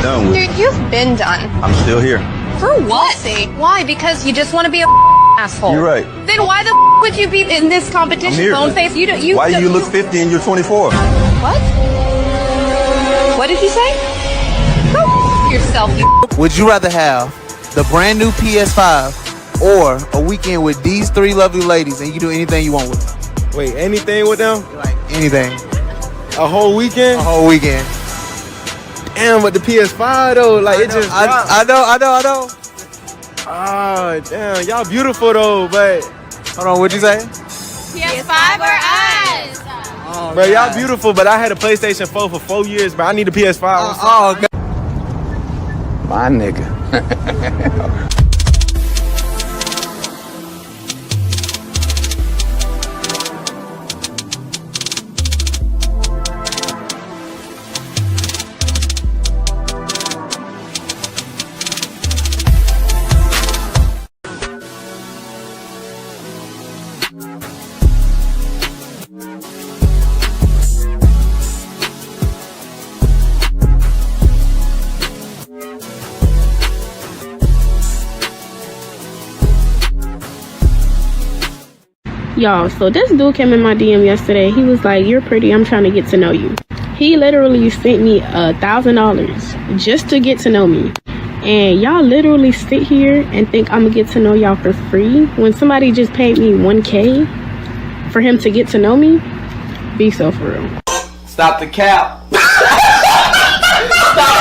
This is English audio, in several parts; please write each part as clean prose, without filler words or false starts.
Done with. Dude, you've been done. I'm still here. For what? See. Why? Because you just want to be a asshole. You're right. Then why the would you be in this competition? I'm here. Bone face. You. Why do you look 50 and you're 24? What? What did you say? Go yourself. You. Would you rather have the brand new PS5 or a weekend with these three lovely ladies and you can do anything you want with them? Wait, anything with them? Like anything. A whole weekend? A whole weekend. Damn, with the PS5 though, like it just. I know. Oh, damn, y'all beautiful though, but. Hold on, what'd you say? PS5 or us? Oh, bro, y'all beautiful, but I had a PlayStation 4 for 4 years, but I need a PS5. God. My nigga. Y'all, so this dude came in my DM yesterday. He was like, "You're pretty, I'm trying to get to know you." He literally sent me $1,000 just to get to know me. And y'all literally sit here and think I'm gonna get to know y'all for free when somebody just paid me $1K for him to get to know me? Be so for real. Stop the cap. Stop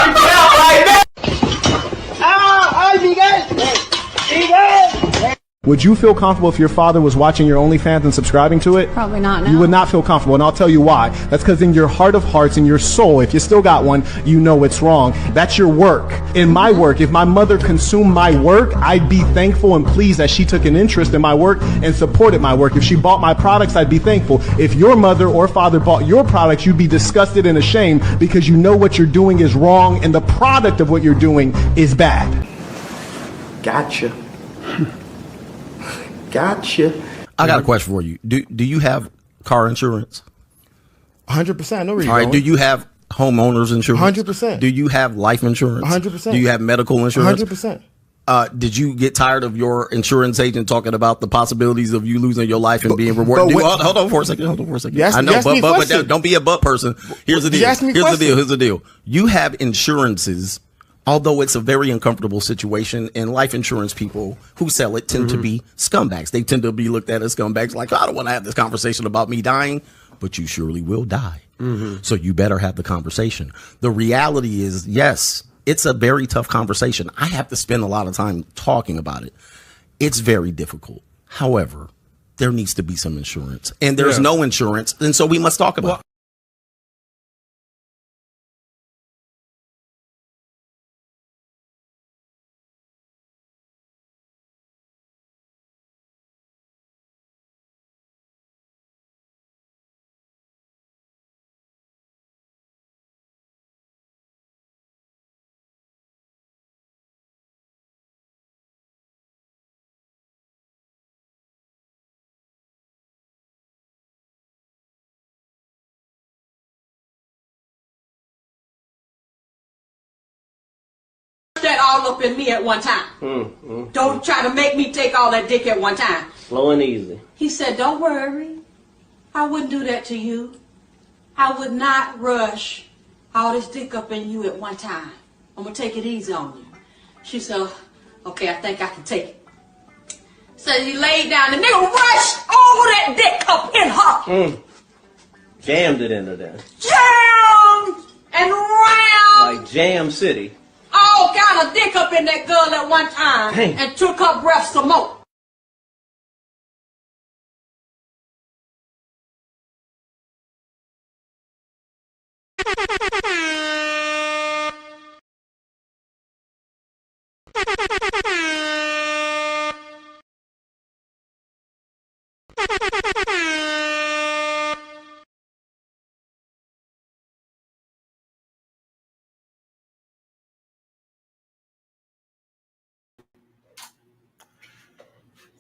the cap right now. Would you feel comfortable if your father was watching your OnlyFans and subscribing to it? Probably not, no. You would not feel comfortable, and I'll tell you why. That's because in your heart of hearts, in your soul, if you still got one, you know it's wrong. That's your work. In my work, if my mother consumed my work, I'd be thankful and pleased that she took an interest in my work and supported my work. If she bought my products, I'd be thankful. If your mother or father bought your products, you'd be disgusted and ashamed because you know what you're doing is wrong and the product of what you're doing is bad. Gotcha. Gotcha. I got a question for you. Do you have car insurance? 100%. I know where you're All right. going. Do you have homeowners insurance? 100%. Do you have life insurance? 100%. Do you have medical insurance? 100%. Did you get tired of your insurance agent talking about the possibilities of you losing your life and being rewarded? Hold on for a second. I know, but don't be a but person. Here's the deal. Here's the deal. You have insurances. Although it's a very uncomfortable situation, and life insurance people who sell it tend to be scumbags. They tend to be looked at as scumbags, like, I don't want to have this conversation about me dying, but you surely will die. So you better have the conversation. The reality is, yes, it's a very tough conversation. I have to spend a lot of time talking about it. It's very difficult. However, there needs to be some insurance, and there's no insurance, and so we must talk about it. That all up in me at one time. Don't try to make me take all that dick at one time. Slow and easy. He said, don't worry. I wouldn't do that to you. I would not rush all this dick up in you at one time. I'm going to take it easy on you. She said, okay, I think I can take it. So he laid down. The nigga rushed all that dick up in her. Jammed it into there. Jammed and round. Like Jam City. All kind of dick up in that girl at one time. Dang. And took her breath some more.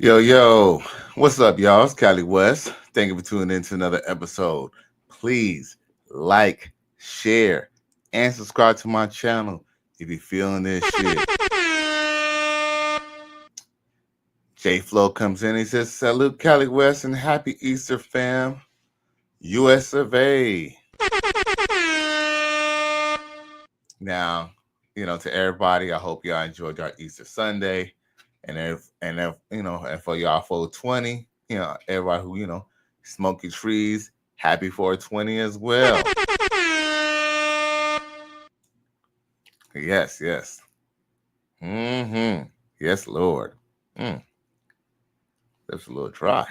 Yo, what's up, y'all? It's Cali West. Thank you for tuning in to another episode. Please like, share, and subscribe to my channel. You be feeling this shit. J Flow comes in. He says, "Salute Cali West and happy Easter, fam. US of A." Now, to everybody, I hope y'all enjoyed your Easter Sunday, and if and for y'all 420, everybody who smoky trees, happy 420 as well. Yes. Yes, Lord. That's a little dry.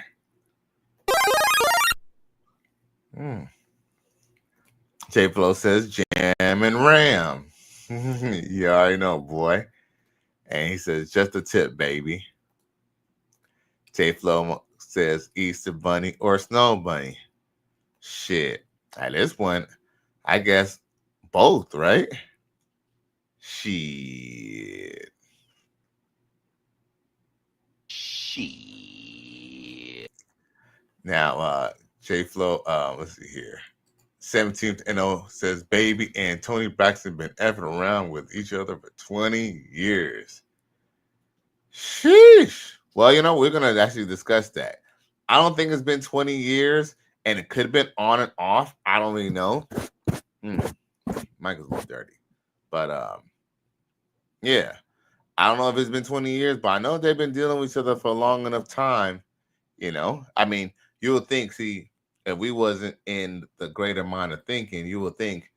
J Flow says jam and ram. You already know, boy. And he says, just a tip, baby. J Flow says Easter bunny or snow bunny. Shit. At this point, I guess both, right? Shit. Now, J Flow, let's see here. 17th NO says Baby and Toni Braxton been effing around with each other for 20 years. Sheesh. Well, we're going to actually discuss that. I don't think it's been 20 years, and it could have been on and off. I don't really know. Mic is a little dirty. But, yeah. I don't know if it's been 20 years, but I know they've been dealing with each other for a long enough time. I mean, you would think, if we wasn't in the greater mind of thinking, you would think,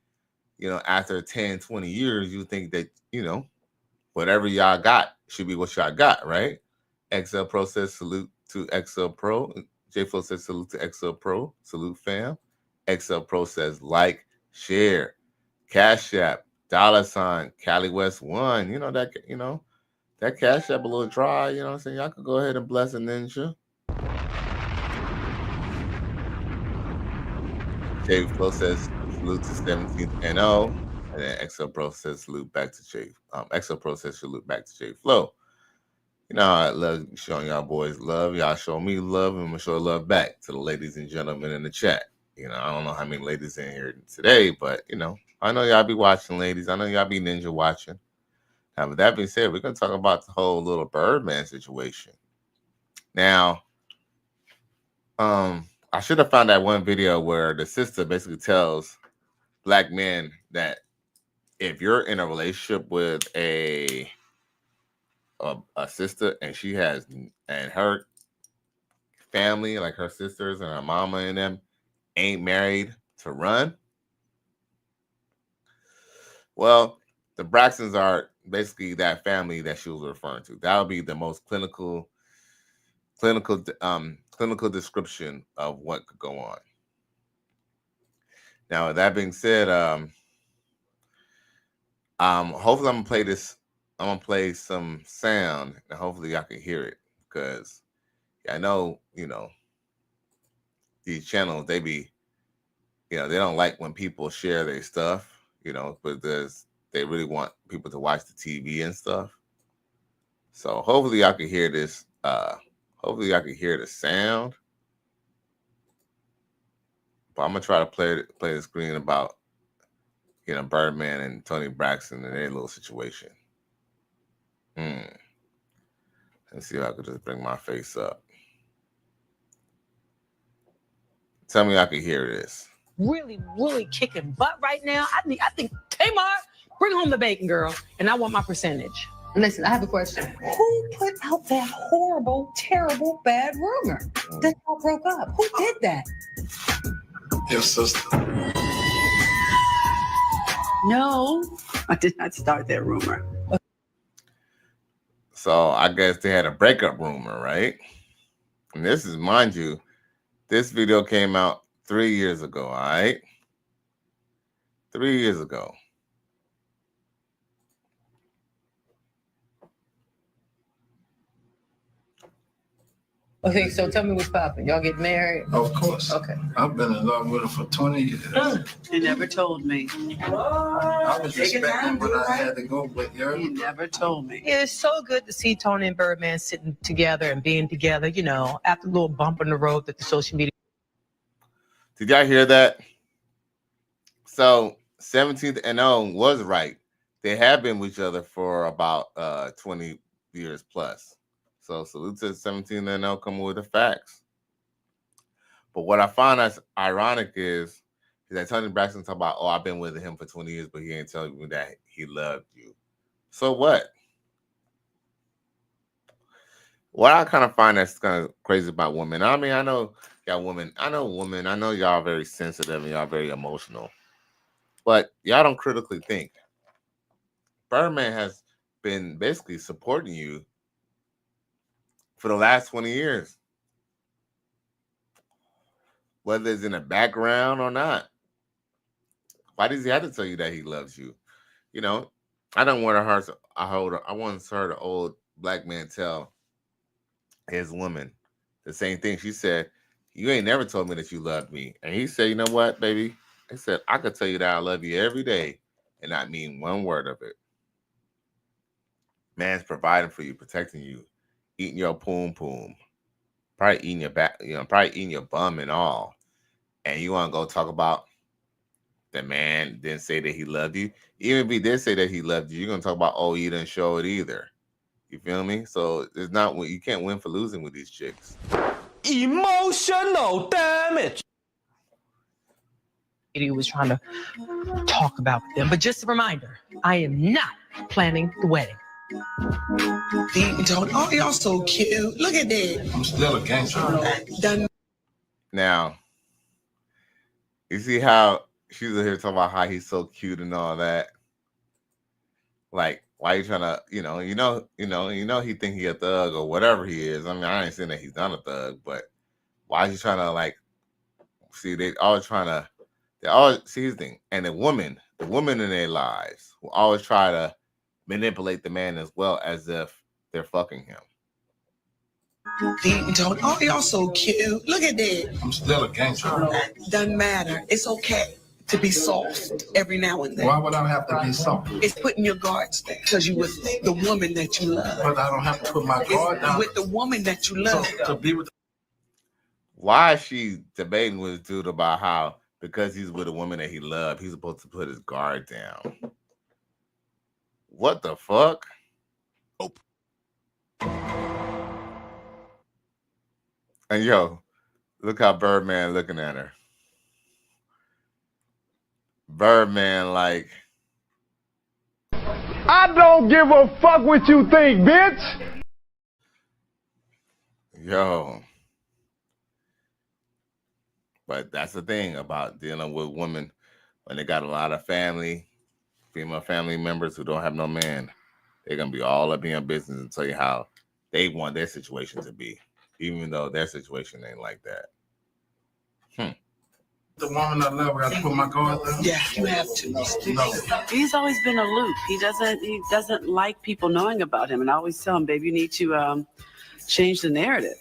after 10, 20 years, you think that, whatever y'all got should be what y'all got, right? XL Pro says salute to XL Pro. J Flow says salute to XL Pro. Salute, fam. XL Pro says like, share, Cash App, $, Cali West 1. That Cash App a little dry, what I'm saying? Y'all could go ahead and bless a ninja. J Flow says salute to 17th NO. And then XL Pro says salute back to J. XL Pro says salute back to J Flow. I love showing y'all boys love. Y'all show me love, and I'm gonna show love back to the ladies and gentlemen in the chat. I don't know how many ladies in here today, but I know y'all be watching, ladies. I know y'all be ninja watching. Now, with that being said, we're gonna talk about the whole little Birdman situation. Now, I should have found that one video where the sister basically tells black men that if you're in a relationship with a sister and she has, and her family, like her sisters and her mama and them, ain't married, to run. Well, the Braxtons are basically that family that she was referring to. That would be the most clinical description of what could go on. Now, with that being said, hopefully I'm gonna play this. I'm gonna play some sound, and hopefully y'all can hear it, because I know these channels, they be they don't like when people share their stuff, but they really want people to watch the TV and stuff. So hopefully y'all can hear this. Hopefully y'all can hear the sound. But I'm gonna try to play the screen about Birdman and Toni Braxton and their little situation. Let's see if I could just bring my face up. Tell me I can hear this. Really kicking butt right now. I think Tamar, bring home the bacon, girl, and I want my percentage. Listen, I have a question. Who put out that horrible, terrible, bad rumor that y'all broke up? Who did that? Your sister. No, I did not start that rumor. So I guess they had a breakup rumor, right? And this is, mind you, this video came out 3 years ago, all right? 3 years ago. Okay, so tell me what's popping. Y'all get married? Of course. Okay. I've been in love with her for 20 years. You never told me. I was expecting, but I had to go with her. You never told me. It's so good to see Toni and Birdman sitting together and being together, after a little bump in the road that the social media. Did y'all hear that? So 17th NO was right. they have been with each other for about 20 years plus. So salute to 17 and they'll come with the facts. But what I find that's ironic is that Toni Braxton talk about, oh, I've been with him for 20 years, but he ain't telling me that he loved you. So what? What I kind of find that's kind of crazy about women. I mean, I know y'all women. I know y'all very sensitive and y'all very emotional. But y'all don't critically think. Birdman has been basically supporting you for the last 20 years. Whether it's in the background or not. Why does he have to tell you that he loves you? You know, I don't want her. I once heard an old black man tell his woman the same thing. She said, "You ain't never told me that you loved me." And he said, "You know what, baby?" He said, "I could tell you that I love you every day and not mean one word of it." Man's providing for you, protecting you, eating your poom, probably eating your back, probably eating your bum and all. And you want to go talk about the man didn't say that he loved you. Even if he did say that he loved you, you're gonna talk about, oh, you didn't show it either. You feel me? So it's not, you can't win for losing with these chicks. Emotional damage. He was trying to talk about them, but just a reminder, I am not planning the wedding. Oh, y'all so cute. Look at that. I'm still a gangster. Now, you see how she's here talking about how he's so cute and all that. Like, why you trying to, you know, he think he a thug or whatever he is. I mean, I ain't saying that he's not a thug, but why is he trying to, like, see, they always see his thing. And the woman in their lives will always try to manipulate the man as well as if they're fucking him. Oh, y'all so cute. Look at that. I'm still a gangster. Doesn't matter. It's okay to be soft every now and then. Why would I have to be soft? It's putting your guards down because you with the woman that you love. But I don't have to put my guard down. With the woman that you love. To be with. Why is she debating with this dude about how because he's with a woman that he loved, he's supposed to put his guard down? What the fuck? Oh. And yo, look how Birdman looking at her. Birdman like, I don't give a fuck what you think, bitch. Yo. But that's the thing about dealing with women when they got a lot of female family members who don't have no man. They're going to be all up in your business and tell you how they want their situation to be, even though their situation ain't like that. The woman I love, I got to put my guard down. Yeah, you have to. No. He's always been aloof. He doesn't like people knowing about him. And I always tell him, babe, you need to change the narrative.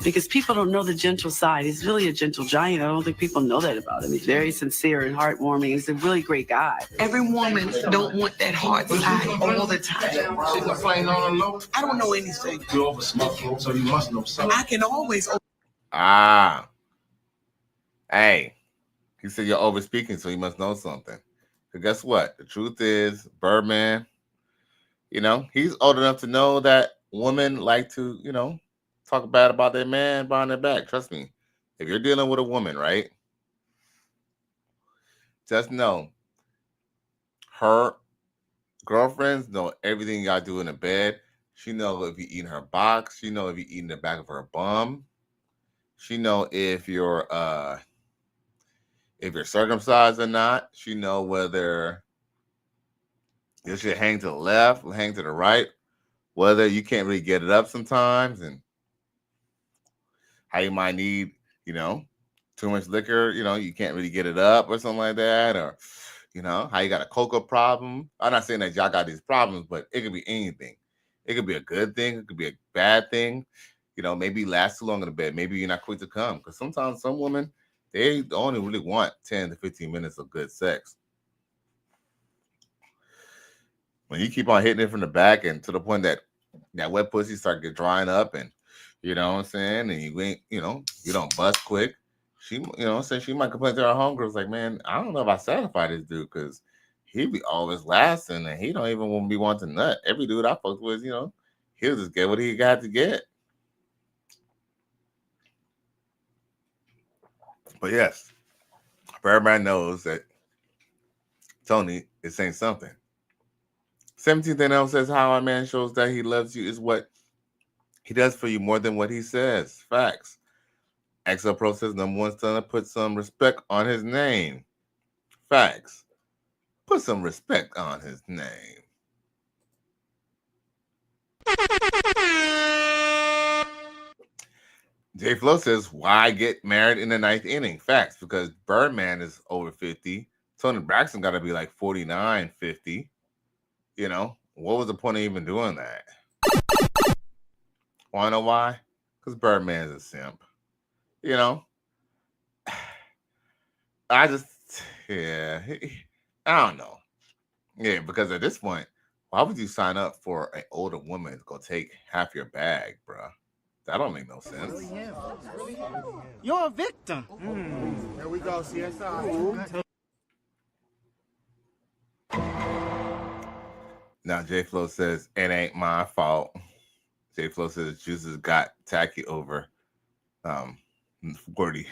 Because people don't know the gentle side. He's really a gentle giant. I don't think people know that about him. He's very sincere and heartwarming. He's a really great guy. Every woman don't want that hard side all the time. She's playing on the low. I don't know anything. You over smoking, so you must know something. I can always. Hey, he said you're over speaking, so you must know something. But guess what? The truth is, Birdman, he's old enough to know that women like to, talk bad about their man behind their back. Trust me. If you're dealing with a woman, right? Just know her girlfriends know everything y'all do in the bed. She know if you eat her box. She know if you eat in the back of her bum. She know if you're circumcised or not. She know whether you should hang to the left or hang to the right. Whether you can't really get it up sometimes, and how you might need, too much liquor, you can't really get it up or something like that, or, how you got a cocoa problem. I'm not saying that y'all got these problems, but it could be anything. It could be a good thing. It could be a bad thing. Maybe you last too long in the bed. Maybe you're not quick to come. Because sometimes some women, they only really want 10 to 15 minutes of good sex. When you keep on hitting it from the back and to the point that wet pussy start get drying up and, you know what I'm saying? And you ain't, you don't bust quick. She, she might complain to her homegirls like, man, I don't know if I satisfy this dude because he be always lasting, and he don't even want to be wanting nut. Every dude I fucked with, he'll just get what he got to get. But yes, Birdman knows that Toni is saying something. 17th NL says, how a man shows that he loves you is what he does for you more than what he says. Facts. XL Pro says, number one son, put some respect on his name. Facts. Put some respect on his name. J Flo says, why get married in the 9th inning? Facts, because Birdman is over 50. Toni Braxton got to be like 49, 50. What was the point of even doing that? Want to know why? Because Birdman's a simp. I don't know. Yeah, because at this point, why would you sign up for an older woman to go take half your bag, bro? That don't make no sense. You're a victim. Here we go, CSI. Now, J Flo says, it ain't my fault. J Flo says, Juices got tacky over 40.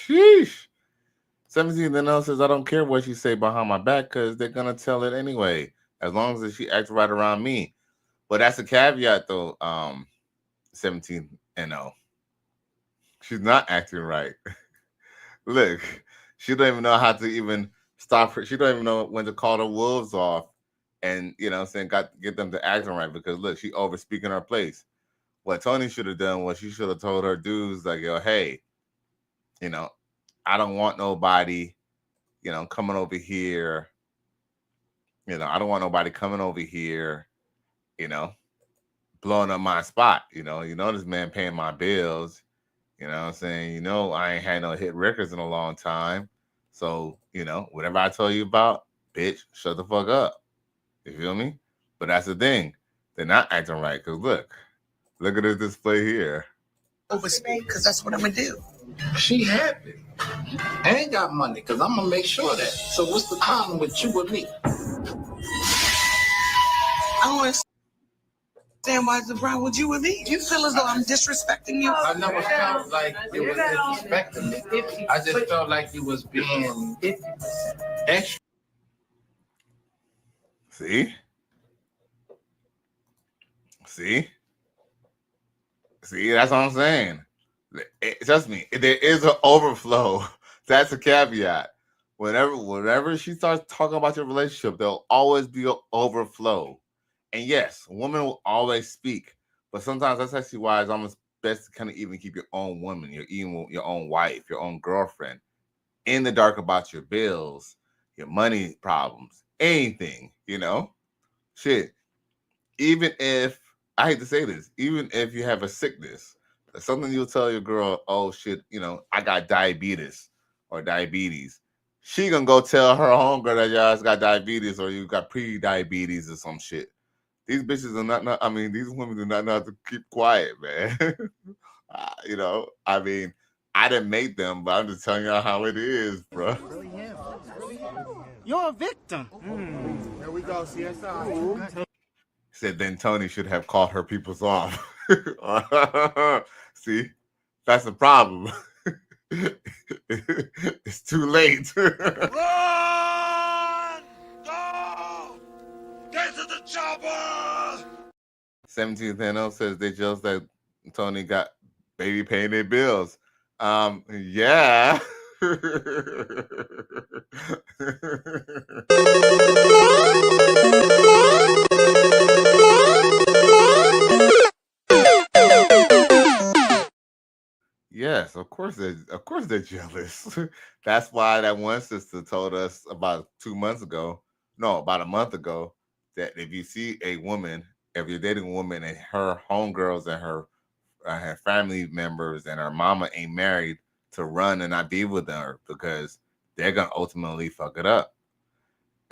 Sheesh. 17 then says, I don't care what you say behind my back because they're going to tell it anyway, as long as she acts right around me. But that's a caveat, though, 17 NO. She's not acting right. Look, she don't even know how to even stop her. She don't even know when to call the wolves off and, get them to acting right because, look, she over speaking her place. What Toni should have done was she should have told her dudes, like, yo, hey, I don't want nobody, coming over here. I don't want nobody coming over here, blowing up my spot. This man paying my bills. You know what I'm saying? I ain't had no hit records in a long time. So, whatever I tell you about, bitch, shut the fuck up. You feel me? But that's the thing. They're not acting right. Because look at this display here. Overspeak, because that's what I'm going to do. She happy. I ain't got money because I'm going to make sure that. So what's the problem with you and me? I don't understand why it's a problem with you and me. You feel as though I'm disrespecting you? I never felt like it was disrespecting me. I just felt like you was being extra. See, that's what I'm saying. Trust me, there is an overflow. That's a caveat. Whenever she starts talking about your relationship, there'll always be an overflow. And yes, women will always speak, but sometimes that's actually why it's almost best to kind of even keep your own woman, your own wife, your own girlfriend in the dark about your bills, your money problems, anything, Shit. Even if, I hate to say this, even if you have a sickness, something you'll tell your girl, oh shit, I got diabetes or diabetes. She gonna go tell her homegirl that y'all got diabetes or you got pre-diabetes or some shit. These bitches are not these women do not know how to keep quiet, man. I didn't make them, but I'm just telling y'all how it is, bro. You're a victim. Here we go, CSI. Said then Toni should have called her peoples off. See, that's the problem. It's too late. Run! Go! Get to the chopper! 17th NL says they jealous that Toni got baby paying their bills. Yeah. Yes, of course they're jealous. That's why that one sister told us about a month ago, that if you see a woman, if you're dating a woman and her homegirls and her family members and her mama ain't married, to run and not be with her because they're gonna ultimately fuck it up.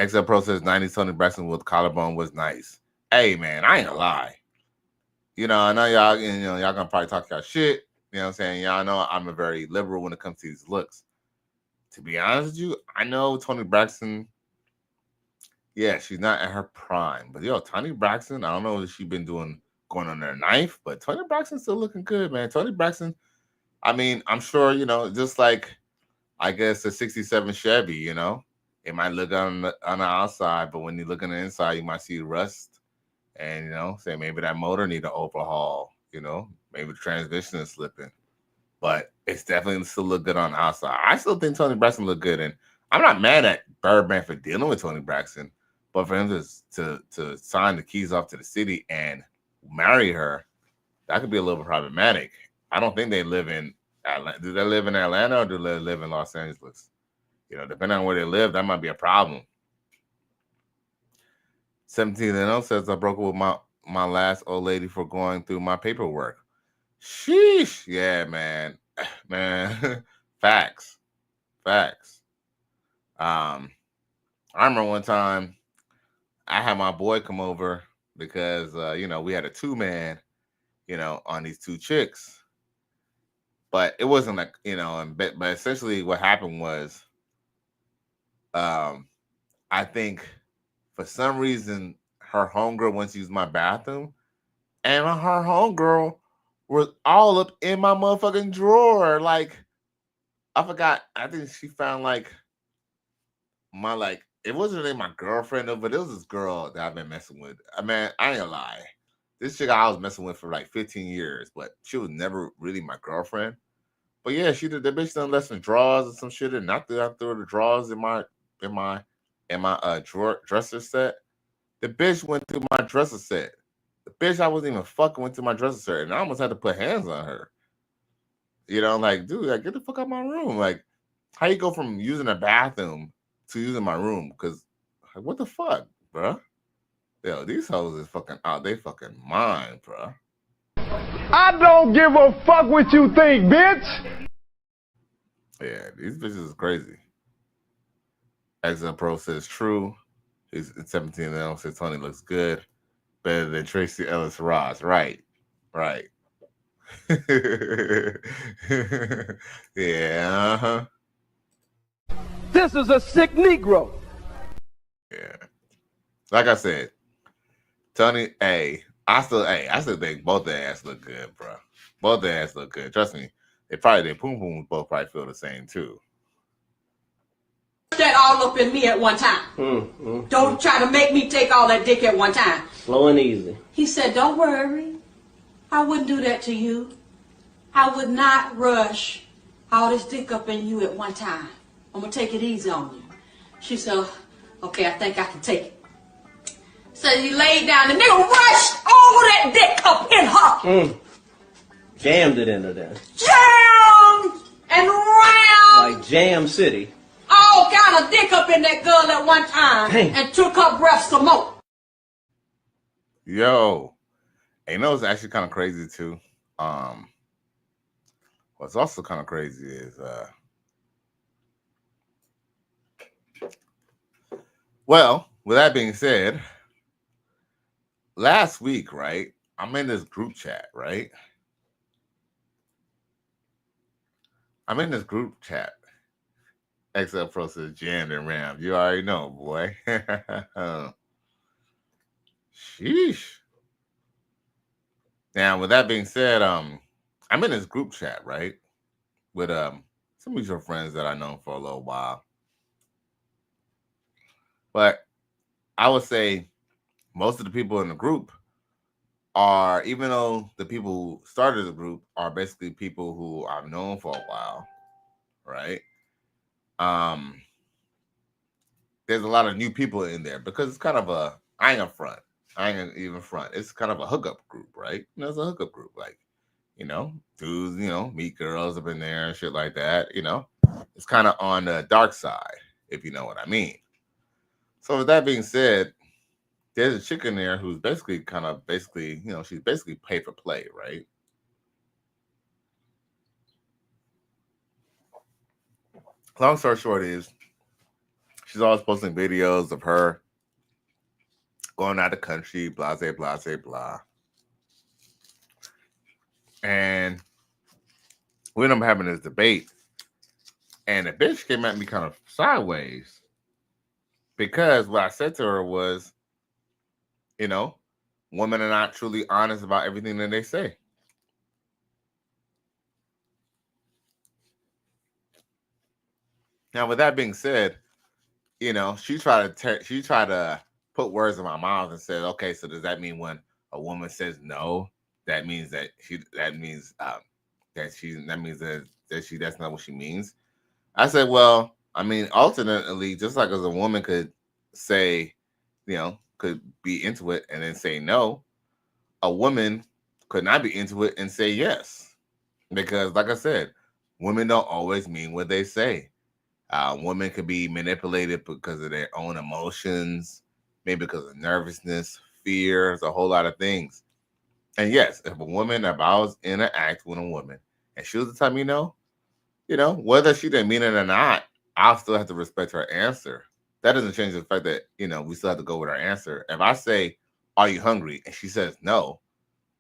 XL Pro says 90s Toni Braxton with collarbone was nice. Hey man, I ain't gonna lie. I know y'all, y'all gonna probably talk y'all shit. You know what I'm saying? Y'all know I'm a very liberal when it comes to these looks. To be honest with you, I know Toni Braxton Yeah, she's not at her prime. But yo, Toni Braxton, I don't know what she's been doing going on her knife, but Toni Braxton's still looking good, man. Toni Braxton, I mean, I'm sure, just like I guess a 67 Chevy, it might look on the outside, but when you look on the inside, you might see rust and say maybe that motor need an overhaul, maybe the transmission is slipping. But it's definitely still look good on the outside. I still think Toni Braxton look good, and I'm not mad at Birdman for dealing with Toni Braxton. But for him to sign the keys off to the city and marry her, that could be a little problematic. I don't think they live in Atlanta. Do they live in Atlanta or do they live in Los Angeles? Depending on where they live, that might be a problem. 17 says I broke up with my last old lady for going through my paperwork. Sheesh. Yeah, man. Man. Facts. I remember one time I had my boy come over because we had a 2-man, on these 2 chicks. But it wasn't like, but essentially what happened was I think for some reason her homegirl went to use my bathroom and her homegirl was all up in my motherfucking drawer. Like, I forgot. I think she found it wasn't really my girlfriend, but it was this girl that I've been messing with. I mean, I ain't gonna lie. This chick I was messing with for like 15 years, but she was never really my girlfriend. But yeah, the bitch done left some drawers and some shit, and I threw the drawers in my dresser set. The bitch went through my dresser set. The bitch I wasn't even fucking went through my dresser set, and I almost had to put hands on her. Like, dude, get the fuck out of my room. Like, how you go from using a bathroom to using my room? Because what the fuck, bro? Yo, these hoes is fucking out. They fucking mind, bro. I don't give a fuck what you think, bitch. Yeah, these bitches is crazy. XL Pro says true. He's 17 says Toni looks good. Better than Tracy Ellis Ross. Right. Yeah, uh-huh. This is a sick Negro. Yeah. Like I said, Toni, I still think both their ass look good, bro. Both their ass look good. Trust me. Their poom pooms both probably feel the same too. That all up in me at one time. Don't try to make me take all that dick at one time. Slow and easy. He said, don't worry. I wouldn't do that to you. I would not rush all this dick up in you at one time. I'm going to take it easy on you. She said, okay, I think I can take it. So he laid down. The nigga rushed all that dick up in her. Jammed it into there. Jammed and round. Like Jam City. All kind of dick up in that girl at one time. Dang. And took her breath some more. Yo. It's actually kind of crazy too. What's also kind of crazy is well, with that being said, last week, right? I'm in this group chat, right? XL Pro says jammed and rammed. You already know, boy. Sheesh. Now, with that being said, I'm in this group chat, right? With some mutual friends that I know for a little while. But I would say most of the people in the group are, even though the people who started the group are basically people who I've known for a while, right? There's a lot of new people in there because it's kind of I ain't even front. It's kind of a hookup group, right? It's a hookup group, like, dudes, meet girls up in there and shit like that, It's kind of on the dark side, if you know what I mean. So with that being said, there's a chick in there who's basically she's basically pay for play, right? Long story short is she's always posting videos of her going out of the country, blah, blah, blah, blah. And we ended up having this debate. And the bitch came at me kind of sideways. Because what I said to her was, women are not truly honest about everything that they say. Now, with that being said, she tried to put words in my mouth and said, okay, so does that mean when a woman says no, that means that that's not what she means? I said, well, I mean, alternately, just like as a woman could say, could be into it and then say no, a woman could not be into it and say yes. Because, like I said, women don't always mean what they say. Women could be manipulated because of their own emotions, maybe because of nervousness, fears, a whole lot of things. And yes, if I was in an act with a woman and she was to tell me no, whether she didn't mean it or not, I'll still have to respect her answer. That doesn't change the fact that, we still have to go with our answer. If I say, are you hungry? And she says no,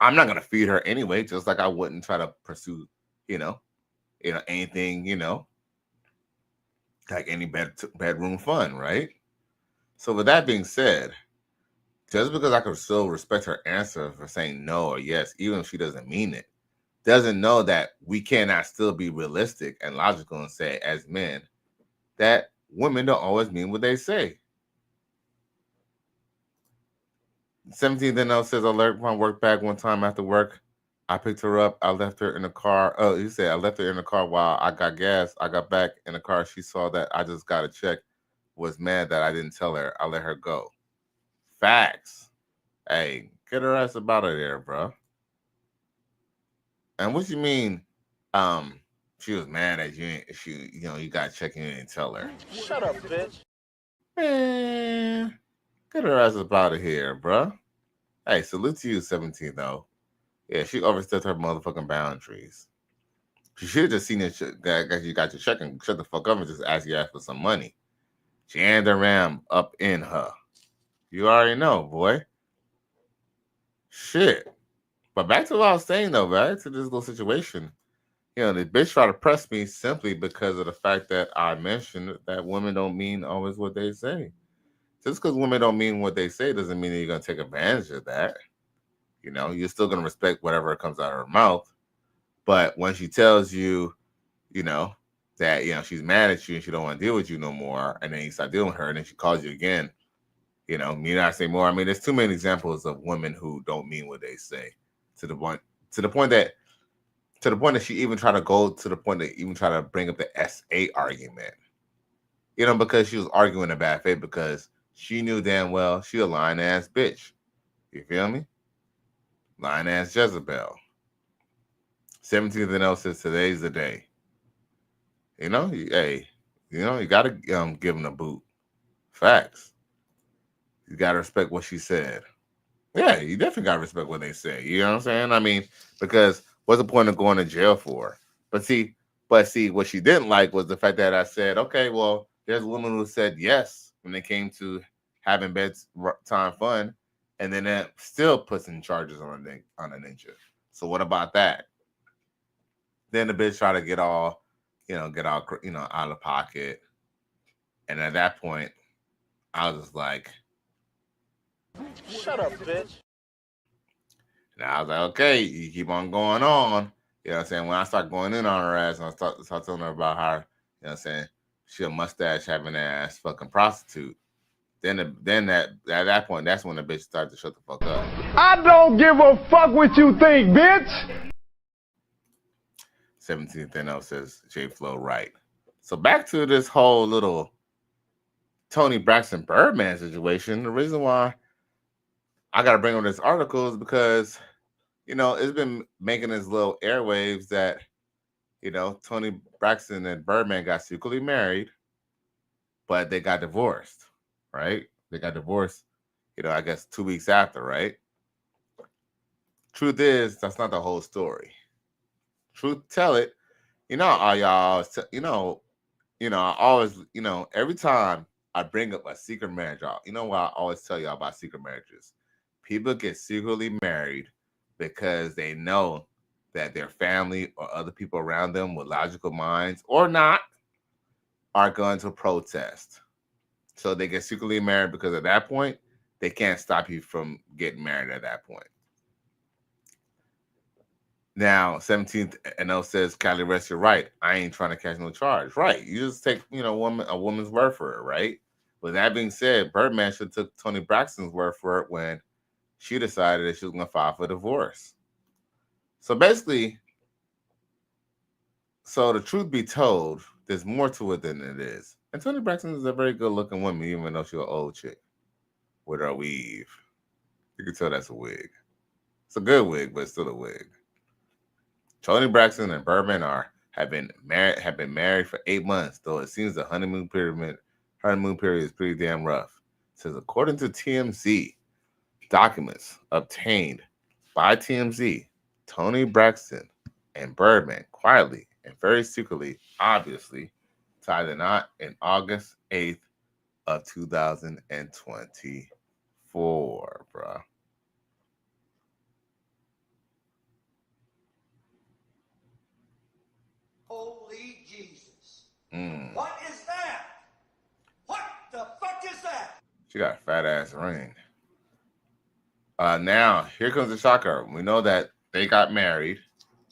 I'm not going to feed her anyway, just like I wouldn't try to pursue, anything, like any bedroom fun, right? So with that being said, just because I can still respect her answer for saying no or yes, even if she doesn't mean it, doesn't know that we cannot still be realistic and logical and say, as men, that women don't always mean what they say. 17th and L says, I left my work bag one time after work. I picked her up. I left her in the car. Oh, he said, I left her in the car while I got gas. I got back in the car. She saw that I just got a check, was mad that I didn't tell her. I let her go. Facts. Hey, get her ass about her there, bro. And what you mean? She was mad at you. You got a check and you didn't tell her. Shut up, bitch. Man, get her ass up out of here, bro. Hey, salute to you, 17 though. Yeah, she overstepped her motherfucking boundaries. She should have just seen it. You got your check and shut the fuck up and just ask you for some money. Jammed the ram up in her. You already know, boy. Shit. But back to what I was saying though, back to this little situation. The bitch tried to press me simply because of the fact that I mentioned that women don't mean always what they say. Just because women don't mean what they say doesn't mean that you're going to take advantage of that. You're still going to respect whatever comes out of her mouth. But when she tells you, that, she's mad at you and she don't want to deal with you no more, and then you start dealing with her and then she calls you again, me not say more. I mean, there's too many examples of women who don't mean what they say to the point that she even tried to go to the point that even try to bring up the SA argument, because she was arguing in bad faith because she knew damn well she a lying ass bitch. You feel me? Lying ass Jezebel. 17th and L says today's the day. You gotta give them a boot. Facts. You gotta respect what she said. Yeah, you definitely gotta respect what they say. You know what I'm saying? I mean, because what's the point of going to jail for? But see, what she didn't like was the fact that I said, okay, well, there's women who said yes when they came to having bedtime fun, and then that still puts in charges on a ninja. So what about that? Then the bitch tried to get all out of pocket, and at that point, I was just like, Shut up, bitch. And I was like, okay, you keep on going on. You know what I'm saying? When I start going in on her ass and I start telling her about her, you know what I'm saying, she a mustache having ass fucking prostitute. Then at that point, that's when the bitch started to shut the fuck up. I don't give a fuck what you think, bitch. 17th and L says J Flow right. So back to this whole little Toni Braxton Birdman situation. The reason why I got to bring up this article is because, it's been making this little airwaves that, Toni Braxton and Birdman got secretly married, but they got divorced, right? They got divorced, I guess 2 weeks after, right? Truth is, that's not the whole story. Truth tell it, I always, every time I bring up a secret marriage, what I always tell y'all about secret marriages. People get secretly married because they know that their family or other people around them with logical minds or not are going to protest. So they get secretly married because at that point, they can't stop you from getting married at that point. Now, 17th NL says, Cali Rest, you're right. I ain't trying to catch no charge. Right. You just take, a woman's word for it, right? With that being said, Birdman should have took Toni Braxton's word for it when she decided that she was going to file for divorce. So basically, so the truth be told, there's more to it than it is. And Toni Braxton is a very good-looking woman, even though she's an old chick with her weave. You can tell that's a wig. It's a good wig, but it's still a wig. Toni Braxton and Birdman have been married for 8 months, though it seems the honeymoon period is pretty damn rough. It says according to TMZ documents obtained by TMZ, Toni Braxton and Birdman quietly and very secretly, obviously, tied the knot in August 8th of 2024, bro. Holy Jesus. What is that? What the fuck is that? She got a fat ass ring. Now, here comes the shocker. We know that they got married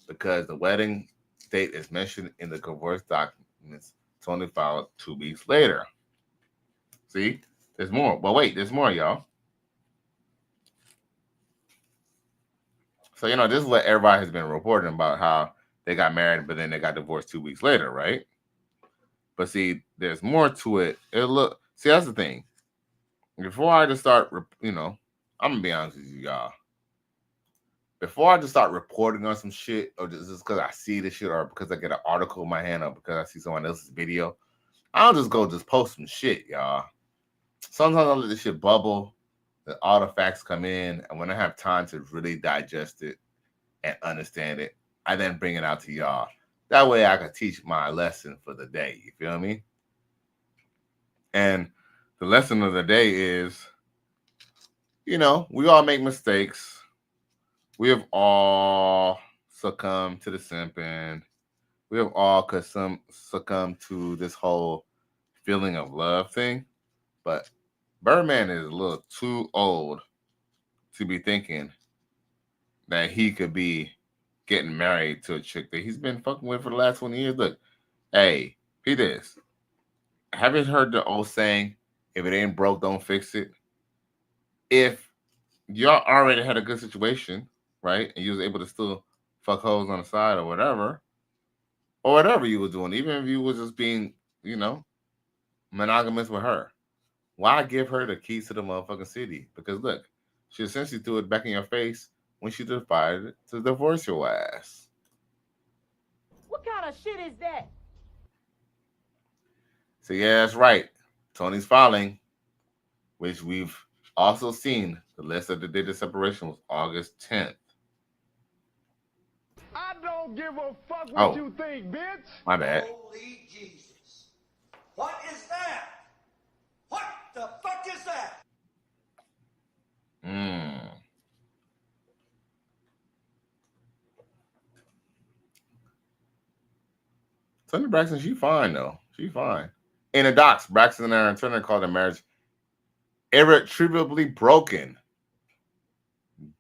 because the wedding date is mentioned in the divorce documents Toni filed 2 weeks later. See? There's more. But wait, there's more, y'all. So, this is what everybody has been reporting about, how they got married, but then they got divorced 2 weeks later, right? But see, there's more to it. See, that's the thing. Before I just start, I'm going to be honest with you, y'all. Before I just start reporting on some shit, or just because I see this shit, or because I get an article in my hand, or because I see someone else's video, I don't just post some shit, y'all. Sometimes I let this shit bubble, that all the facts come in, and when I have time to really digest it and understand it, I then bring it out to y'all. That way I can teach my lesson for the day. You feel me? And the lesson of the day is, we all make mistakes. We have all succumbed to the simping. We have all succumbed to this whole feeling of love thing. But Birdman is a little too old to be thinking that he could be getting married to a chick that he's been fucking with for the last 20 years. Look, hey, be this. Haven't heard the old saying, if it ain't broke, don't fix it? If y'all already had a good situation, right, and you was able to still fuck hoes on the side or whatever you were doing, even if you were just being, monogamous with her, why give her the keys to the motherfucking city? Because look, she essentially threw it back in your face when she decided to divorce your ass. What kind of shit is that? So yeah, that's right. Toni's filing, which we've also seen, the list of the date of separation was August 10th. I don't give a fuck what you think, bitch. My bad. Holy Jesus. What is that? What the fuck is that? Toni Braxton, she fine though. She fine. In the docs, Braxton and Aaron Turner called their marriage irretrievably broken.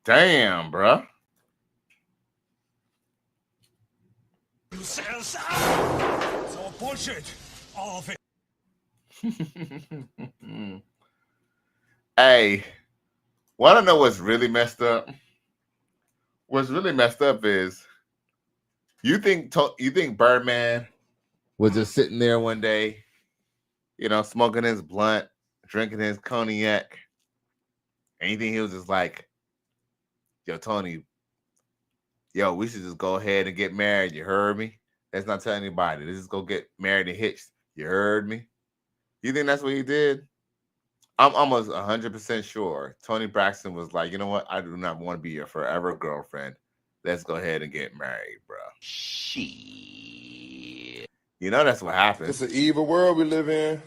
Damn, bruh. You sell it's all bullshit. All of it. Hey, want to know what's really messed up? What's really messed up is you think Birdman was just sitting there one day, smoking his blunt, drinking his cognac, and you think he was just like, yo, Toni, we should just go ahead and get married. You heard me? Let's not tell anybody. Let's just go get married and hitched. You heard me? You think that's what he did? I'm almost 100% sure Toni Braxton was like, you know what? I do not want to be your forever girlfriend. Let's go ahead and get married, bro. Shit. That's what happened. It's an evil world we live in.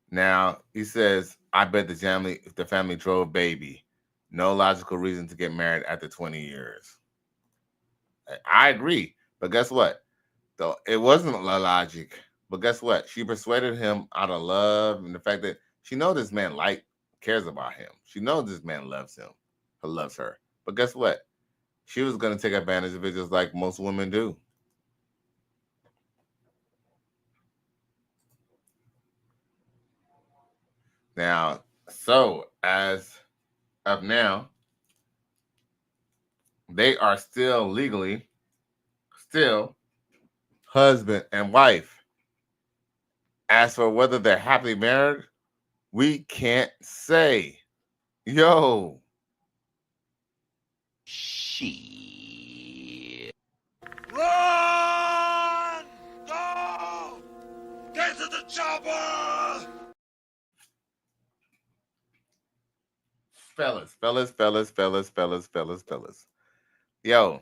Now, he says, I bet the family drove baby. No logical reason to get married after 20 years. I agree. But guess what? Though it wasn't a logic But guess what? She persuaded him out of love and the fact that she knows this man cares about him. She knows this man loves him, or loves her. But guess what? She was going to take advantage of it just like most women do. Now, so as of now, they are still legally husband and wife. As for whether they're happily married, we can't say. Yo. Shit. Run! Go! Get to the chopper! Fellas. Yo.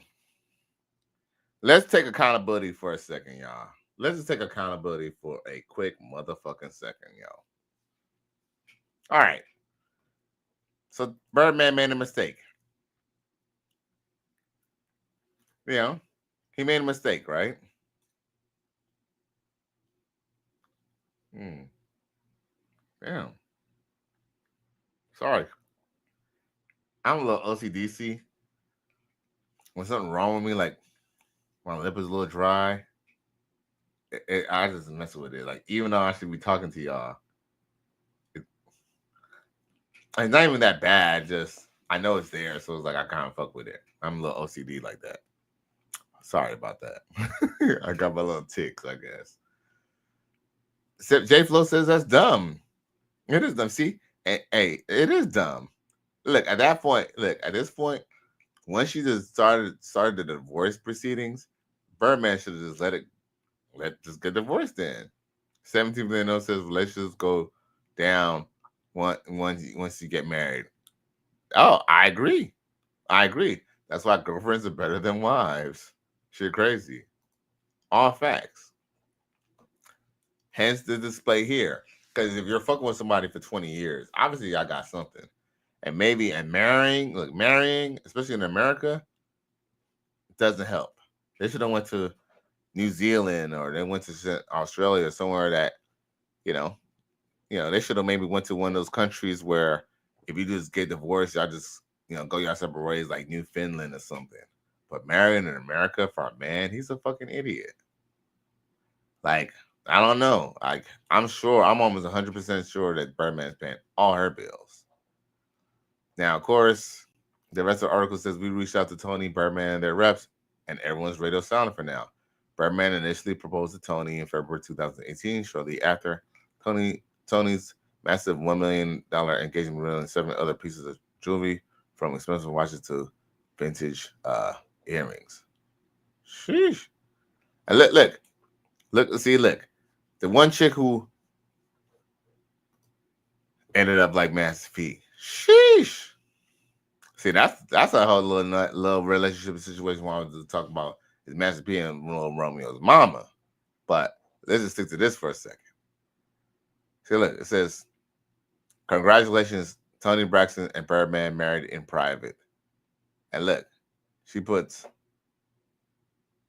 Let's take accountability for a second, y'all. Let's just take accountability for a quick motherfucking second, yo. All right. So Birdman made a mistake. You know, he made a mistake, right? Damn. Sorry. I'm a little OCDC. When something wrong with me, like my lip is a little dry, I just mess with it. Like, even though I should be talking to y'all, it's not even that bad. Just I know it's there, so it's like I kind of fuck with it. I'm a little OCD like that. Sorry about that. I got my little ticks, I guess. Except J Flo says that's dumb. It is dumb. See, hey, it is dumb. Look, at this point, once she just started the divorce proceedings, Birdman should have just let get divorced then. 17% says relationships go down once you get married. Oh, I agree. That's why girlfriends are better than wives. Shit crazy. All facts. Hence the display here. Because if you're fucking with somebody for 20 years, obviously I got something. And marrying, especially in America, doesn't help. They should have went to New Zealand or they went to Australia or somewhere that, they should have maybe went to one of those countries where if you just get divorced, y'all just, go your separate ways, like New Finland or something. But marrying in America for a man, he's a fucking idiot. Like, I don't know. Like, I'm almost 100% sure that Birdman's paying all her bills. Now, of course, the rest of the article says we reached out to Toni, Birdman, and their reps, and everyone's radio silent for now. Birdman initially proposed to Toni in February 2018, shortly after Toni's massive $1 million engagement ring and 7 other pieces of jewelry, from expensive watches to vintage earrings. Sheesh. And look. The one chick who ended up like Master P. Sheesh. See, that's a whole little relationship situation I wanted to talk about is Master P and little Romeo's mama. But let's just stick to this for a second. See, look, it says, congratulations, Toni Braxton and Birdman married in private. And look, she puts,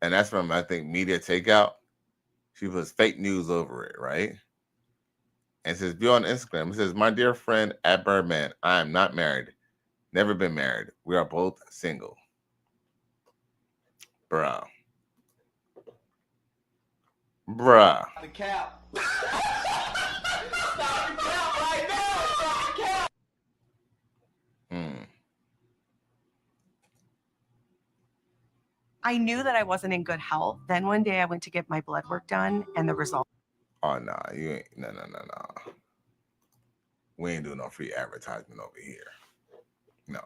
and that's from, I think, Media Takeout. She puts fake news over it, right? And it says, view on Instagram. It says, my dear friend at Birdman, I am not married. Never been married. We are both single. Bruh. The cap. I knew that I wasn't in good health. Then one day I went to get my blood work done, and the result. Oh, nah, you ain't. No. We ain't doing no free advertisement over here. No.